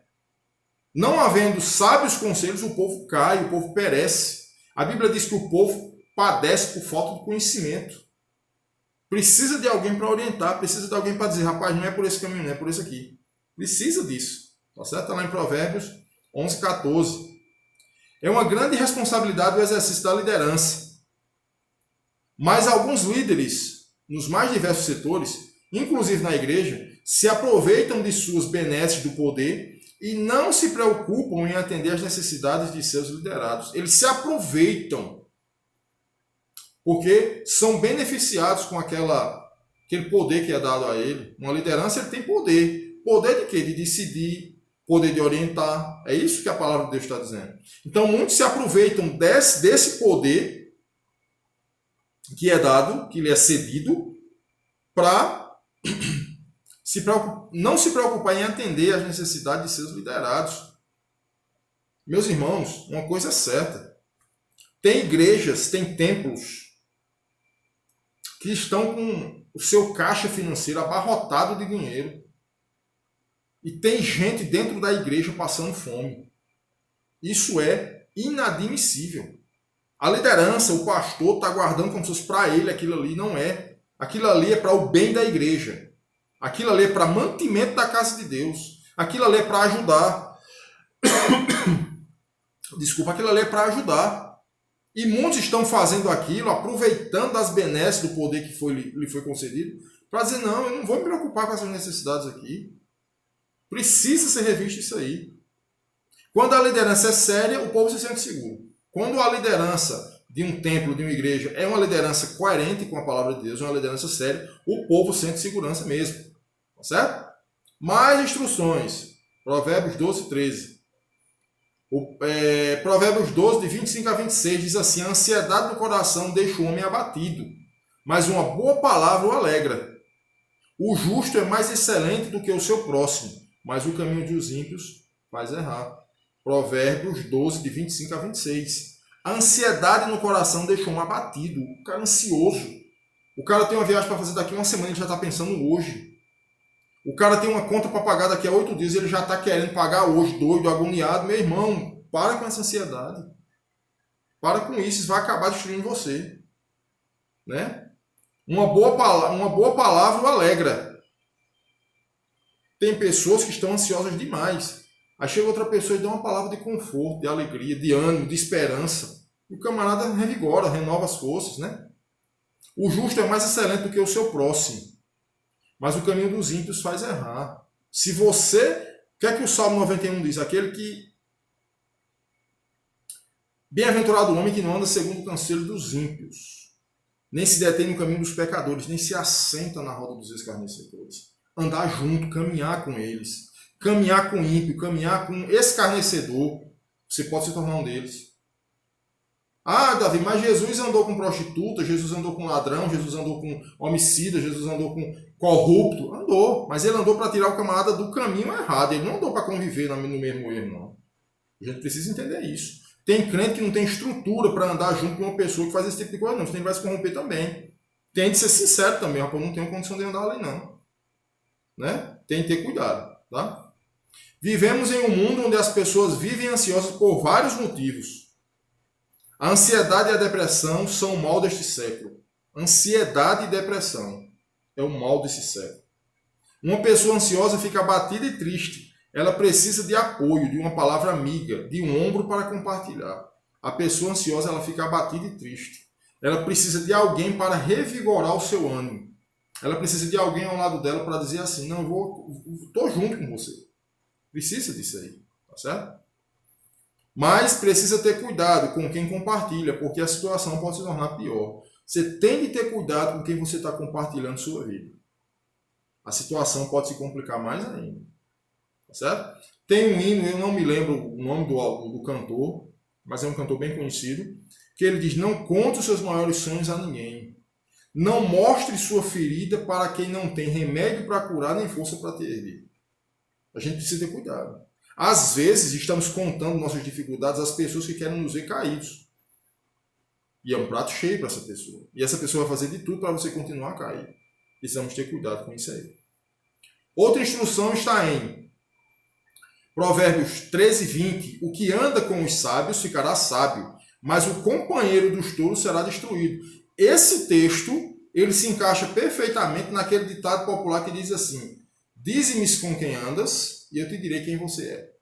Não havendo sábios conselhos, o povo cai, o povo perece. A Bíblia diz que o povo padece por falta de conhecimento. Precisa de alguém para orientar, precisa de alguém para dizer: rapaz, não é por esse caminho, não é por esse aqui. Precisa disso. Tá certo? Está lá em Provérbios 11, 14. É uma grande responsabilidade o exercício da liderança. Mas alguns líderes, nos mais diversos setores, inclusive na igreja, se aproveitam de suas benesses do poder e não se preocupam em atender às necessidades de seus liderados. Eles se aproveitam porque são beneficiados com aquele poder que é dado a ele. Uma liderança, ele tem poder. Poder de quê? De decidir, poder de orientar. É isso que a palavra de Deus está dizendo. Então, muitos se aproveitam desse poder que é dado, que lhe é cedido, para não se preocupar em atender às necessidades de seus liderados. Meus irmãos, uma coisa é certa. Tem igrejas, tem templos que estão com o seu caixa financeiro abarrotado de dinheiro. E tem gente dentro da igreja passando fome. Isso é inadmissível. A liderança, o pastor, está guardando como se fosse para ele, aquilo ali não é. Aquilo ali é para o bem da igreja. Aquilo ali é para mantimento da casa de Deus. Aquilo ali é para ajudar. Desculpa, aquilo ali é para ajudar. E muitos estão fazendo aquilo, aproveitando das benesses do poder que lhe foi concedido, para dizer: não, eu não vou me preocupar com essas necessidades aqui. Precisa ser revisto isso aí. Quando a liderança é séria, o povo se sente seguro. Quando a liderança de um templo, de uma igreja, é uma liderança coerente com a palavra de Deus, é uma liderança séria, o povo sente segurança mesmo. Tá certo? Mais instruções. Provérbios 12, 13. Provérbios 12, de 25 a 26, diz assim: a ansiedade do coração deixa o homem abatido, mas uma boa palavra o alegra. O justo é mais excelente do que o seu próximo, mas o caminho dos ímpios faz errar. Provérbios 12, de 25 a 26. A ansiedade no coração deixa o homem abatido. O cara ansioso. O cara tem uma viagem para fazer daqui a uma semana, ele já está pensando hoje. O cara tem uma conta para pagar daqui a 8 dias, ele já está querendo pagar hoje, doido, agoniado. Meu irmão, para com essa ansiedade. Para com isso, isso vai acabar destruindo você. Né? Uma boa palavra o alegra. Tem pessoas que estão ansiosas demais. Aí chega outra pessoa e dá uma palavra de conforto, de alegria, de ânimo, de esperança. E o camarada revigora, renova as forças. Né? O justo é mais excelente do que o seu próximo, mas o caminho dos ímpios faz errar. Se você... O que é que o Salmo 91 diz? Aquele que... Bem-aventurado o homem que não anda segundo o conselho dos ímpios, nem se detém no caminho dos pecadores, nem se assenta na roda dos escarnecedores. Andar junto, caminhar com eles. Caminhar com o ímpio, caminhar com escarnecedor. Você pode se tornar um deles. Ah, Davi, mas Jesus andou com prostituta, Jesus andou com ladrão, Jesus andou com homicida, Jesus andou com corrupto. Andou, mas ele andou para tirar o camarada do caminho errado. Ele não andou para conviver no mesmo erro, não. A gente precisa entender isso. Tem crente que não tem estrutura para andar junto com uma pessoa que faz esse tipo de coisa, não. Senão ele vai se corromper também. Tem de ser sincero também, rapaz, não tenho condição de andar ali, não. Né? Tem que ter cuidado, tá? Vivemos em um mundo onde as pessoas vivem ansiosas por vários motivos. A ansiedade e a depressão são o mal deste século. Ansiedade e depressão é o mal desse século. Uma pessoa ansiosa fica abatida e triste. Ela precisa de apoio, de uma palavra amiga, de um ombro para compartilhar. A pessoa ansiosa ela fica abatida e triste. Ela precisa de alguém para revigorar o seu ânimo. Ela precisa de alguém ao lado dela para dizer assim, não, estou junto com você. Precisa disso aí, tá certo? Mas precisa ter cuidado com quem compartilha, porque a situação pode se tornar pior. Você tem que ter cuidado com quem você está compartilhando sua vida. A situação pode se complicar mais ainda. Tá certo? Tem um hino, eu não me lembro o nome do cantor, mas é um cantor bem conhecido, que ele diz, não conte os seus maiores sonhos a ninguém. Não mostre sua ferida para quem não tem remédio para curar nem força para te erguer. A gente precisa ter cuidado. Às vezes, estamos contando nossas dificuldades às pessoas que querem nos ver caídos. E é um prato cheio para essa pessoa. E essa pessoa vai fazer de tudo para você continuar a cair. Precisamos ter cuidado com isso aí. Outra instrução está em Provérbios 13, 20. O que anda com os sábios ficará sábio, mas o companheiro dos tolos será destruído. Esse texto, ele se encaixa perfeitamente naquele ditado popular que diz assim, dize-me com quem andas e eu te direi quem você é.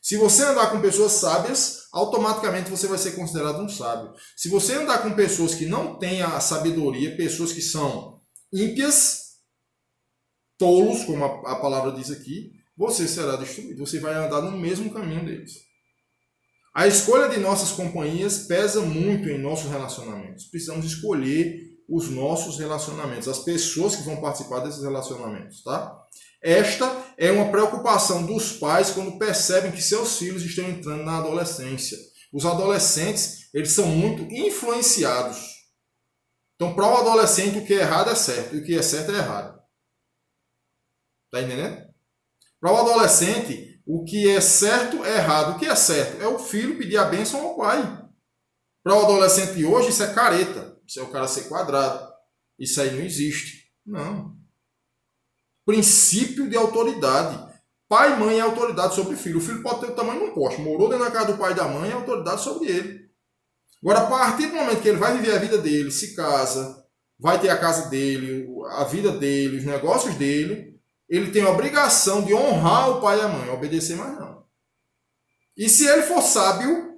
Se você andar com pessoas sábias, automaticamente você vai ser considerado um sábio. Se você andar com pessoas que não têm a sabedoria, pessoas que são ímpias, tolos, como a palavra diz aqui, você será destruído. Você vai andar no mesmo caminho deles. A escolha de nossas companhias pesa muito em nossos relacionamentos. Precisamos escolher os nossos relacionamentos, as pessoas que vão participar desses relacionamentos, tá? Esta é uma preocupação dos pais quando percebem que seus filhos estão entrando na adolescência. Os adolescentes, eles são muito influenciados. Então, para o adolescente, o que é errado é certo, e o que é certo é errado. Tá entendendo? Para o adolescente, o que é certo é errado. O que é certo é o filho pedir a bênção ao pai. Para o adolescente de hoje, isso é careta. Isso é o cara ser quadrado. Isso aí não existe. Não. Princípio de autoridade. Pai e mãe é autoridade sobre o filho. O filho pode ter o tamanho de um poste. Morou dentro da casa do pai e da mãe, é autoridade sobre ele. Agora, a partir do momento que ele vai viver a vida dele, se casa, vai ter a casa dele, a vida dele, os negócios dele, ele tem a obrigação de honrar o pai e a mãe, obedecer mais não. E se ele for sábio,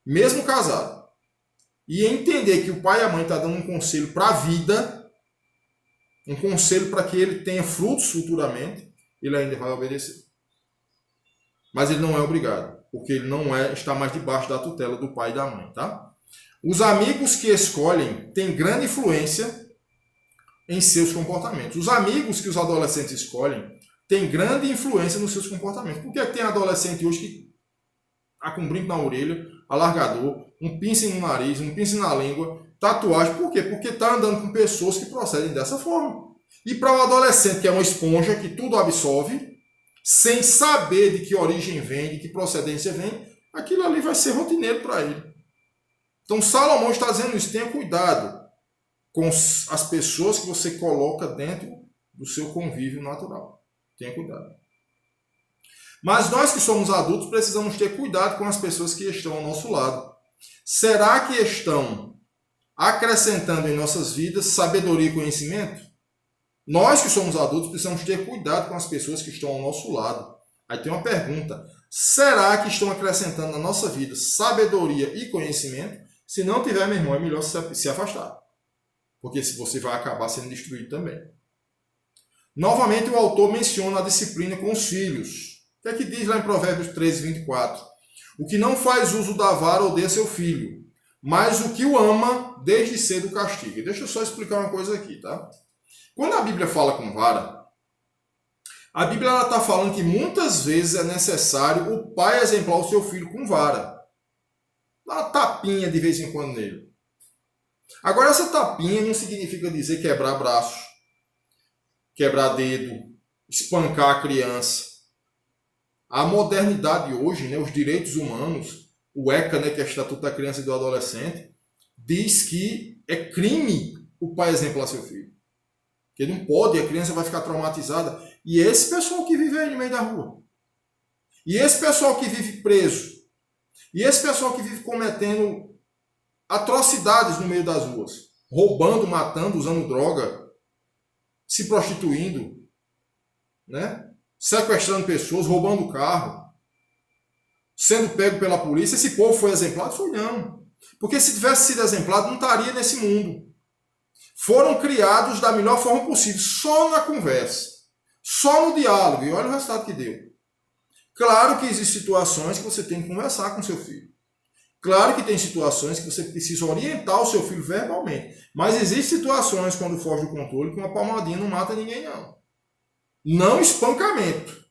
mesmo casado, e entender que o pai e a mãe estão dando um conselho para a vida, um conselho para que ele tenha frutos futuramente, ele ainda vai obedecer. Mas ele não é obrigado, porque ele não está mais debaixo da tutela do pai e da mãe, tá? Os amigos que escolhem têm grande influência em seus comportamentos. Os amigos que os adolescentes escolhem têm grande influência nos seus comportamentos. Por que tem adolescente hoje que está com um brinco na orelha, alargador, um piercing no nariz, um piercing na língua, tatuagem? Por quê? Porque está andando com pessoas que procedem dessa forma. E para o adolescente, que é uma esponja, que tudo absorve, sem saber de que origem vem, de que procedência vem, aquilo ali vai ser rotineiro para ele. Então Salomão está dizendo isso, tenha cuidado com as pessoas que você coloca dentro do seu convívio natural. Tenha cuidado. Mas nós que somos adultos precisamos ter cuidado com as pessoas que estão ao nosso lado. Será que estão acrescentando em nossas vidas sabedoria e conhecimento? Nós que somos adultos precisamos ter cuidado com as pessoas que estão ao nosso lado. Aí tem uma pergunta. Será que estão acrescentando na nossa vida sabedoria e conhecimento? Se não tiver, meu irmão, é melhor se afastar. Porque você vai acabar sendo destruído também. Novamente, o autor menciona a disciplina com os filhos. O que é que diz lá em Provérbios 13, 24? O que não faz uso da vara odeia seu filho, mas o que o ama, desde cedo o castiga. Deixa eu só explicar uma coisa aqui, tá? Quando a Bíblia fala com vara, a Bíblia está falando que muitas vezes é necessário o pai exemplar o seu filho com vara. Dá uma tapinha de vez em quando nele. Agora, essa tapinha não significa dizer quebrar braço, quebrar dedo, espancar a criança. A modernidade hoje, né, os direitos humanos, o ECA, né, que é o Estatuto da Criança e do Adolescente, diz que é crime o pai exemplar seu filho. Que não pode, a criança vai ficar traumatizada. E esse pessoal que vive aí no meio da rua. E esse pessoal que vive preso. E esse pessoal que vive cometendo atrocidades no meio das ruas, roubando, matando, usando droga, se prostituindo, né? Sequestrando pessoas, roubando carro, sendo pego pela polícia. Esse povo foi exemplado? Foi não. Porque se tivesse sido exemplado, não estaria nesse mundo. Foram criados da melhor forma possível, só na conversa, só no diálogo. E olha o resultado que deu. Claro que existem situações que você tem que conversar com seu filho. Claro que tem situações que você precisa orientar o seu filho verbalmente. Mas existem situações quando foge do controle que uma palmadinha não mata ninguém, não. Não espancamento.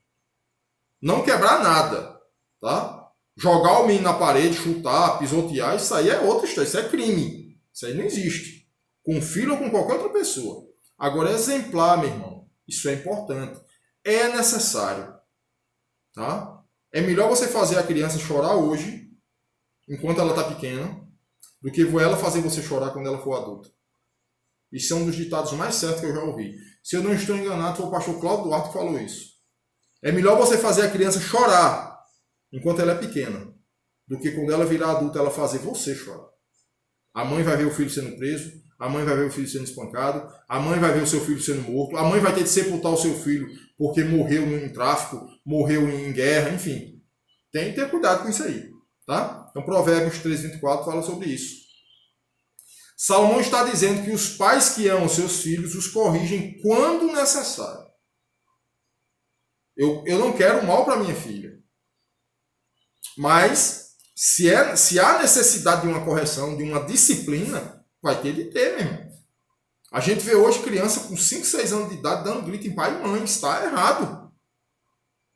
Não quebrar nada. Tá? Jogar o menino na parede, chutar, pisotear, isso aí é outra história. Isso é crime. Isso aí não existe. Com o filho ou com qualquer outra pessoa. Agora, exemplar, meu irmão. Isso é importante. É necessário. Tá? É melhor você fazer a criança chorar hoje, enquanto ela está pequena, do que ela fazer você chorar quando ela for adulta. Isso é um dos ditados mais certos que eu já ouvi. Se eu não estou enganado, foi o pastor Cláudio Duarte que falou isso. É melhor você fazer a criança chorar enquanto ela é pequena, do que quando ela virar adulta ela fazer você chorar. A mãe vai ver o filho sendo preso, a mãe vai ver o filho sendo espancado, a mãe vai ver o seu filho sendo morto, a mãe vai ter de sepultar o seu filho porque morreu em tráfico, morreu em guerra, enfim. Tem que ter cuidado com isso aí. Tá? Então Provérbios 3:24 fala sobre isso. Salomão está dizendo que os pais que amam seus filhos os corrigem quando necessário. Eu não quero mal para minha filha. Mas se há necessidade de uma correção, de uma disciplina, vai ter de ter, meu irmão. A gente vê hoje criança com 5, 6 anos de idade dando grito em pai e mãe. Está errado.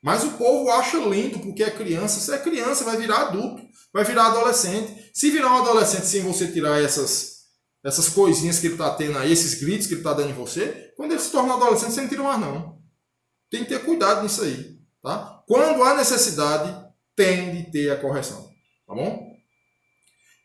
Mas o povo acha lindo porque é criança. Se é criança, vai virar adulto. Vai virar adolescente. Se virar um adolescente sem você tirar essas coisinhas que ele está tendo aí, esses gritos que ele está dando em você, quando ele se torna adolescente, você não tira mais não. Tem que ter cuidado nisso aí. Tá? Quando há necessidade, tem de ter a correção. Tá bom?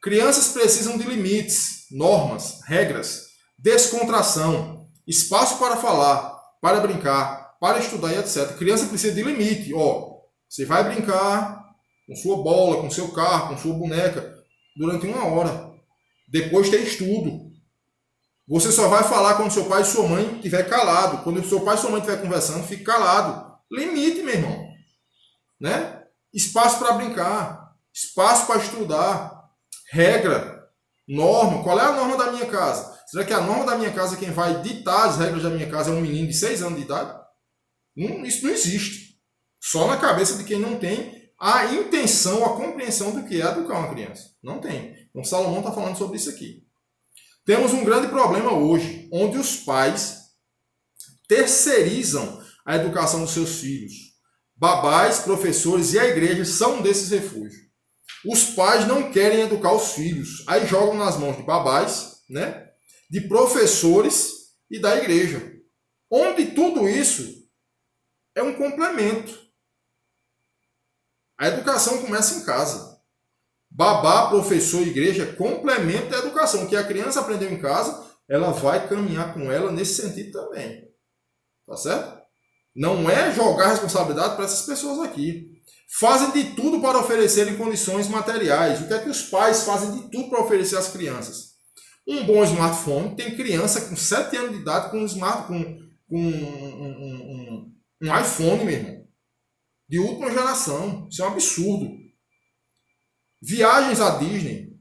Crianças precisam de limites, normas, regras, descontração, espaço para falar, para brincar, para estudar e etc. Criança precisa de limite. Ó, você vai brincar com sua bola, com seu carro, com sua boneca durante 1 hora. Depois tem estudo. Você só vai falar quando seu pai e sua mãe estiver calado. Quando seu pai e sua mãe estiver conversando, fique calado. Limite, meu irmão. Né? Espaço para brincar. Espaço para estudar. Regra. Norma. Qual é a norma da minha casa? Será que a norma da minha casa, quem vai ditar as regras da minha casa é um menino de 6 anos de idade? Isso não existe. Só na cabeça de quem não tem a intenção, a compreensão do que é educar uma criança. Não tem. Então Salomão está falando sobre isso aqui. Temos um grande problema hoje, onde os pais terceirizam a educação dos seus filhos. Babás, professores e a igreja são um desses refúgios. Os pais não querem educar os filhos, aí jogam nas mãos de babás, né? De professores e da igreja. Onde tudo isso é um complemento. A educação começa em casa. Babá, professor e igreja complementam a educação. O que a criança aprendeu em casa, ela vai caminhar com ela nesse sentido também. Tá certo? Não é jogar a responsabilidade para essas pessoas aqui. Fazem de tudo para oferecerem condições materiais. O que é que os pais fazem de tudo para oferecer às crianças? Um bom smartphone. Tem criança com 7 anos de idade com um iPhone, meu irmão. De última geração. Isso é um absurdo. Viagens à Disney.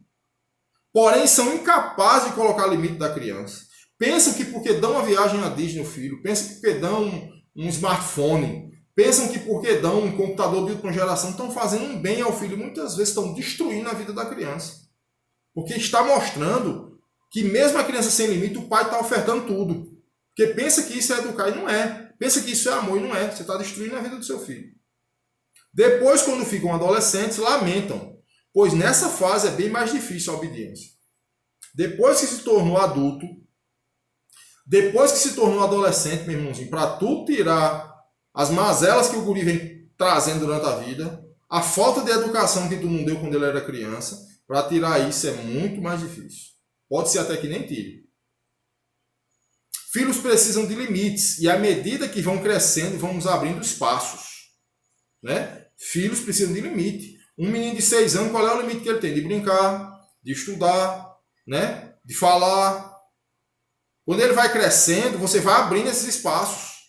Porém, são incapazes de colocar limite da criança. Pensam que porque dão uma viagem à Disney ao filho, pensam que porque dão um smartphone, pensam que porque dão um computador de última geração, estão fazendo um bem ao filho. Muitas vezes estão destruindo a vida da criança. Porque está mostrando que mesmo a criança sem limite, o pai está ofertando tudo. Porque pensa que isso é educar e não é. Pensa que isso é amor e não é. Você está destruindo a vida do seu filho. Depois, quando ficam adolescentes, lamentam. Pois nessa fase é bem mais difícil a obediência. Depois que se tornou adulto, depois que se tornou adolescente, meu irmãozinho, para tu tirar as mazelas que o guri vem trazendo durante a vida, a falta de educação que tu não deu quando ele era criança, para tirar isso é muito mais difícil. Pode ser até que nem tire. Filhos precisam de limites e à medida que vão crescendo, vamos abrindo espaços. Né? Filhos precisam de limite. Um menino de 6 anos, qual é o limite que ele tem? De brincar, de estudar, né? De falar. Quando ele vai crescendo, você vai abrindo esses espaços,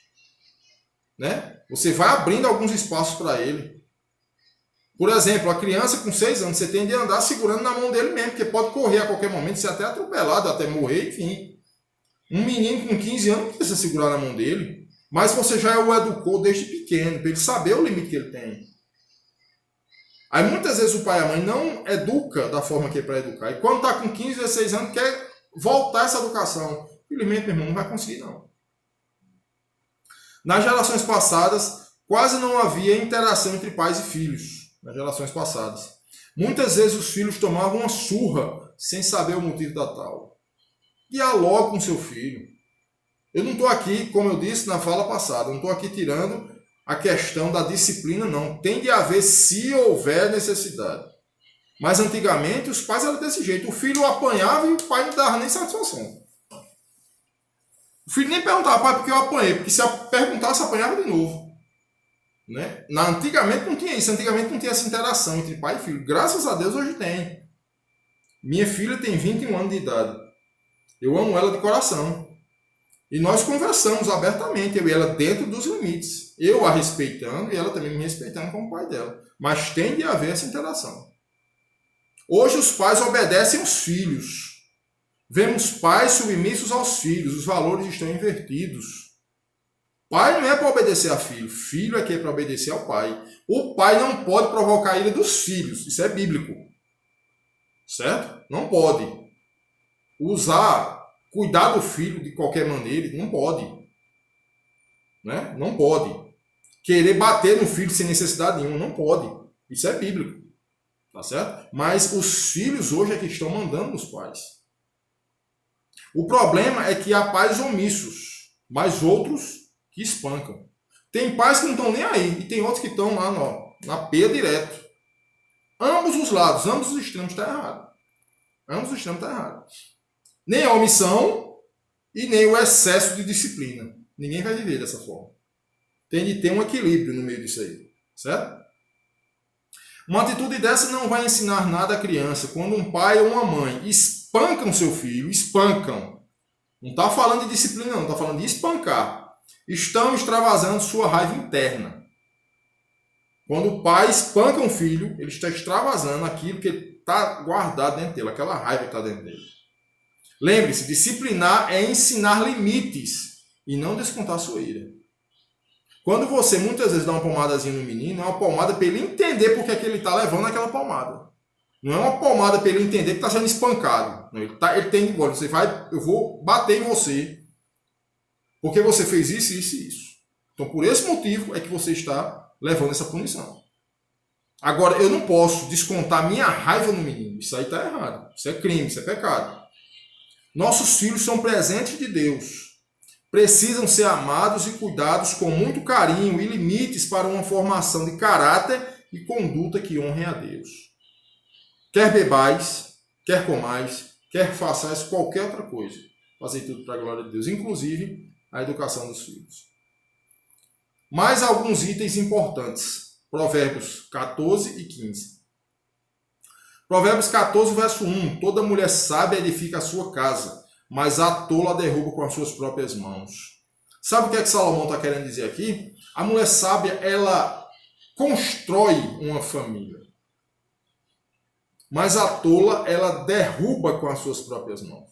né? Você vai abrindo alguns espaços para ele. Por exemplo, a criança com 6 anos, você tem de andar segurando na mão dele mesmo, porque pode correr a qualquer momento, ser até atropelado, até morrer, enfim. Um menino com 15 anos não precisa segurar na mão dele, mas você já o educou desde pequeno, para ele saber o limite que ele tem. Aí muitas vezes o pai e a mãe não educa da forma que é para educar. E quando está com 15, 16 anos, quer voltar essa educação. Infelizmente, meu irmão, não vai conseguir, não. Nas gerações passadas, quase não havia interação entre pais e filhos. Nas gerações passadas. Muitas vezes os filhos tomavam uma surra sem saber o motivo da tal. Dialogue com seu filho. Eu não estou aqui, como eu disse na fala passada, não estou aqui tirando a questão da disciplina, não. Tem de haver se houver necessidade. Mas antigamente os pais eram desse jeito. O filho apanhava e o pai não dava nem satisfação. O filho nem perguntava, pai, por que eu apanhei? Porque se perguntasse, apanhava de novo. Né? Antigamente não tinha isso. Antigamente não tinha essa interação entre pai e filho. Graças a Deus hoje tem. Minha filha tem 21 anos de idade. Eu amo ela de coração. E nós conversamos abertamente, eu e ela dentro dos limites. Eu a respeitando e ela também me respeitando como pai dela. Mas tem de haver essa interação. Hoje os pais obedecem aos filhos. Vemos pais submissos aos filhos. Os valores estão invertidos. Pai não é para obedecer a filho. Filho é que é para obedecer ao pai. O pai não pode provocar a ira dos filhos. Isso é bíblico. Certo? Não pode. Cuidar do filho de qualquer maneira, não pode. Né? Não pode. Querer bater no filho sem necessidade nenhuma, não pode. Isso é bíblico. Tá certo? Mas os filhos hoje é que estão mandando nos pais. O problema é que há pais omissos, mas outros que espancam. Tem pais que não estão nem aí, e tem outros que estão lá na peia direto. Ambos os lados, ambos os extremos estão errados. Ambos os extremos estão errados. Nem a omissão e nem o excesso de disciplina. Ninguém vai viver dessa forma. Tem de ter um equilíbrio no meio disso aí. Certo? Uma atitude dessa não vai ensinar nada à criança. Quando um pai ou uma mãe espancam seu filho, espancam. Não está falando de disciplina, não. Está falando de espancar. Estão extravasando sua raiva interna. Quando o pai espanca um filho, ele está extravasando aquilo que está guardado dentro dele, aquela raiva que está dentro dele. Lembre-se, disciplinar é ensinar limites e não descontar sua ira. Quando você muitas vezes dá uma palmadazinha no menino, é uma palmada para ele entender porque é que ele está levando aquela palmada. Não é uma palmada para ele entender que está sendo espancado. Não, ele tem de embora. Eu vou bater em você porque você fez isso, isso e isso. Então, por esse motivo é que você está levando essa punição. Agora, eu não posso descontar minha raiva no menino. Isso aí está errado. Isso é crime, isso é pecado. Nossos filhos são presentes de Deus. Precisam ser amados e cuidados com muito carinho e limites para uma formação de caráter e conduta que honrem a Deus. Quer bebais, quer comais, quer façais qualquer outra coisa. Fazei tudo para a glória de Deus, inclusive a educação dos filhos. Mais alguns itens importantes. Provérbios 14 e 15. Provérbios 14, verso 1. Toda mulher sábia edifica a sua casa, mas a tola a derruba com as suas próprias mãos. Sabe o que é que Salomão está querendo dizer aqui? A mulher sábia, ela constrói uma família. Mas a tola, ela derruba com as suas próprias mãos.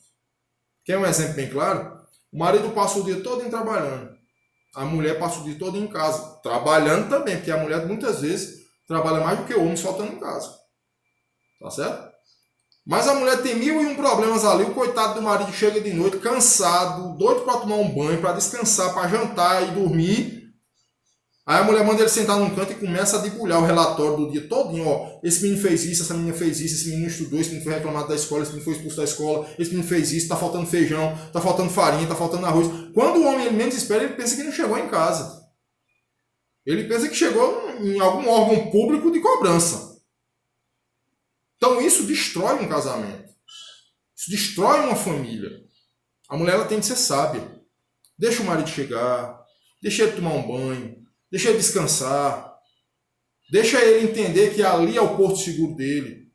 Quer um exemplo bem claro? O marido passa o dia todo trabalhando. A mulher passa o dia todo em casa. Trabalhando também, porque a mulher muitas vezes trabalha mais do que o homem só estando em casa. Tá certo? Mas a mulher tem 1001 problemas ali. O coitado do marido chega de noite cansado, doido para tomar um banho, para descansar, para jantar e dormir. Aí a mulher manda ele sentar num canto e começa a debulhar o relatório do dia todinho. Ó, esse menino fez isso, essa menina fez isso, esse menino estudou, esse menino foi reclamado da escola, esse menino foi expulso da escola, esse menino fez isso, tá faltando feijão, tá faltando farinha, tá faltando arroz. Quando o homem ele menos espera, ele pensa que não chegou em casa. Ele pensa que chegou em algum órgão público de cobrança. Então isso destrói um casamento. Isso destrói uma família. A mulher ela tem que ser sábia. Deixa o marido chegar, deixa ele tomar um banho, deixa ele descansar, deixa ele entender que ali é o porto seguro dele,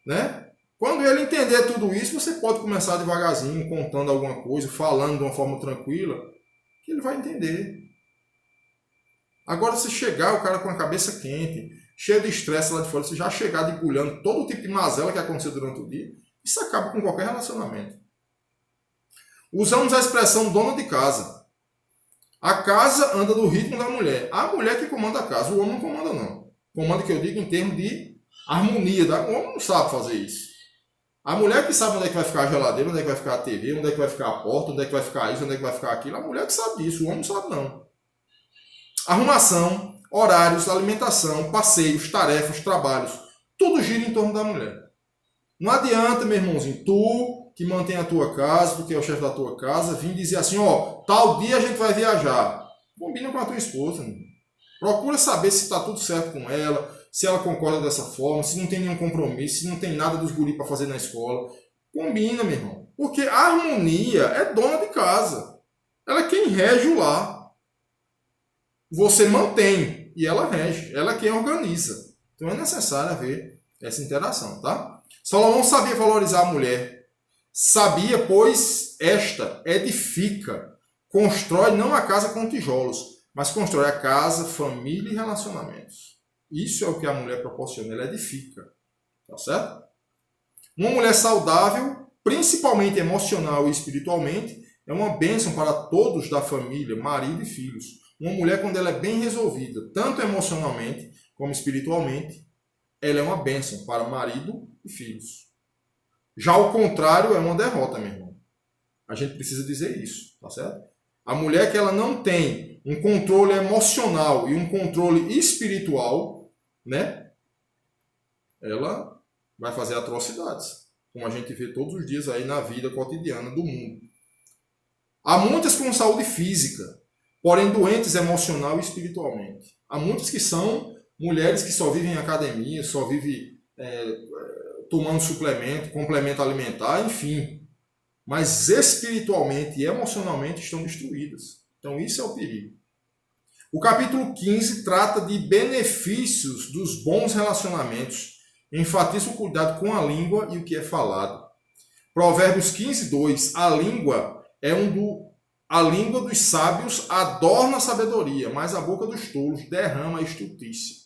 né? Quando ele entender tudo isso, você pode começar devagarzinho, contando alguma coisa, falando de uma forma tranquila, que ele vai entender. Agora, se chegar o cara com a cabeça quente, cheio de estresse lá de fora, você já chegar debulhando todo tipo de mazela que aconteceu durante o dia, isso acaba com qualquer relacionamento. Usamos a expressão dona de casa. A casa anda do ritmo da mulher. A mulher que comanda a casa, o homem não comanda não. Comanda que eu digo em termos de harmonia. O homem não sabe fazer isso. A mulher que sabe onde é que vai ficar a geladeira, onde é que vai ficar a TV, onde é que vai ficar a porta, onde é que vai ficar isso, onde é que vai ficar aquilo. A mulher que sabe disso, o homem não sabe não. Arrumação, horários, alimentação, passeios, tarefas, trabalhos, tudo gira em torno da mulher. Não adianta, meu irmãozinho, tu que mantém a tua casa, tu que é o chefe da tua casa, vir dizer assim, ó, tal dia a gente vai viajar. Combina com a tua esposa, meu. Procura saber se está tudo certo com ela, se ela concorda dessa forma, se não tem nenhum compromisso, se não tem nada dos guri para fazer na escola. Combina, meu irmão. Porque a harmonia é dona de casa. Ela é quem rege o lar. Você mantém e ela rege. Ela é quem organiza. Então é necessário haver essa interação, tá? Salomão sabia valorizar a mulher. Sabia, pois esta edifica, constrói não a casa com tijolos, mas constrói a casa, família e relacionamentos. Isso é o que a mulher proporciona, ela edifica. Tá certo? Uma mulher saudável, principalmente emocional e espiritualmente, é uma bênção para todos da família, marido e filhos. Uma mulher, quando ela é bem resolvida, tanto emocionalmente como espiritualmente, ela é uma bênção para marido e filhos. Já o contrário é uma derrota, meu irmão. A gente precisa dizer isso, tá certo? A mulher que ela não tem um controle emocional e um controle espiritual, né? Ela vai fazer atrocidades, como a gente vê todos os dias aí na vida cotidiana do mundo. Há muitas com saúde física, porém doentes emocional e espiritualmente. Há muitas que são mulheres que só vivem em academia, só vivem tomando suplemento, complemento alimentar, enfim. Mas espiritualmente e emocionalmente estão destruídas. Então isso é o perigo. O capítulo 15 trata de benefícios dos bons relacionamentos. Enfatiza o cuidado com a língua e o que é falado. Provérbios 15, 2. A língua dos sábios adorna a sabedoria, mas a boca dos tolos derrama a estultícia.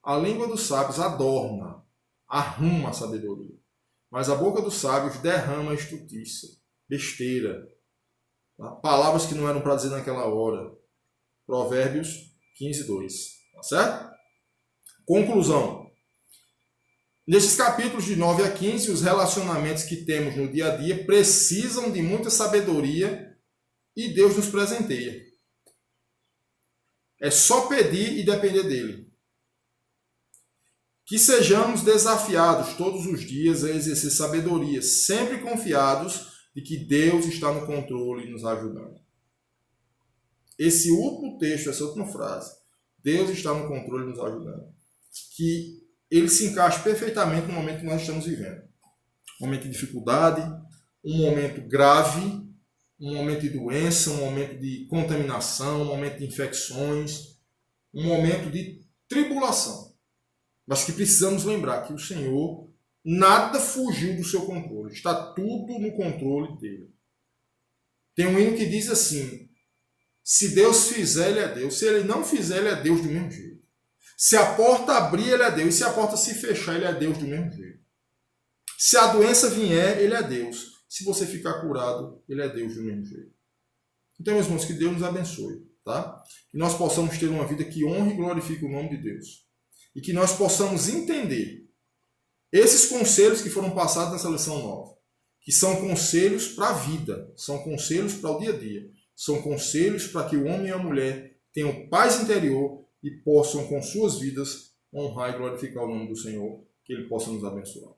A língua dos sábios adorna, arruma a sabedoria, mas a boca dos sábios derrama a estultícia, besteira, tá? Palavras que não eram para dizer naquela hora. Provérbios 15, 2. Tá certo? Conclusão. Nesses capítulos de 9 a 15, os relacionamentos que temos no dia a dia precisam de muita sabedoria e Deus nos presenteia. É só pedir e depender dele. Que sejamos desafiados todos os dias a exercer sabedoria, sempre confiados de que Deus está no controle e nos ajudando. Esse último texto, essa última frase, Deus está no controle e nos ajudando, que ele se encaixa perfeitamente no momento que nós estamos vivendo. Um momento de dificuldade, um momento grave, um momento de doença, um momento de contaminação, um momento de infecções, um momento de tribulação. Mas que precisamos lembrar que o Senhor, nada fugiu do seu controle. Está tudo no controle dele. Tem um hino que diz assim: se Deus fizer, ele é Deus. Se ele não fizer, ele é Deus do mesmo jeito. Se a porta abrir, ele é Deus. E se a porta se fechar, ele é Deus do mesmo jeito. Se a doença vier, ele é Deus. Se você ficar curado, ele é Deus do mesmo jeito. Então, meus irmãos, que Deus nos abençoe, tá? Que nós possamos ter uma vida que honre e glorifique o nome de Deus. E que nós possamos entender esses conselhos que foram passados nessa lição nova, que são conselhos para a vida, são conselhos para o dia a dia, são conselhos para que o homem e a mulher tenham paz interior e possam, com suas vidas, honrar e glorificar o nome do Senhor, que Ele possa nos abençoar.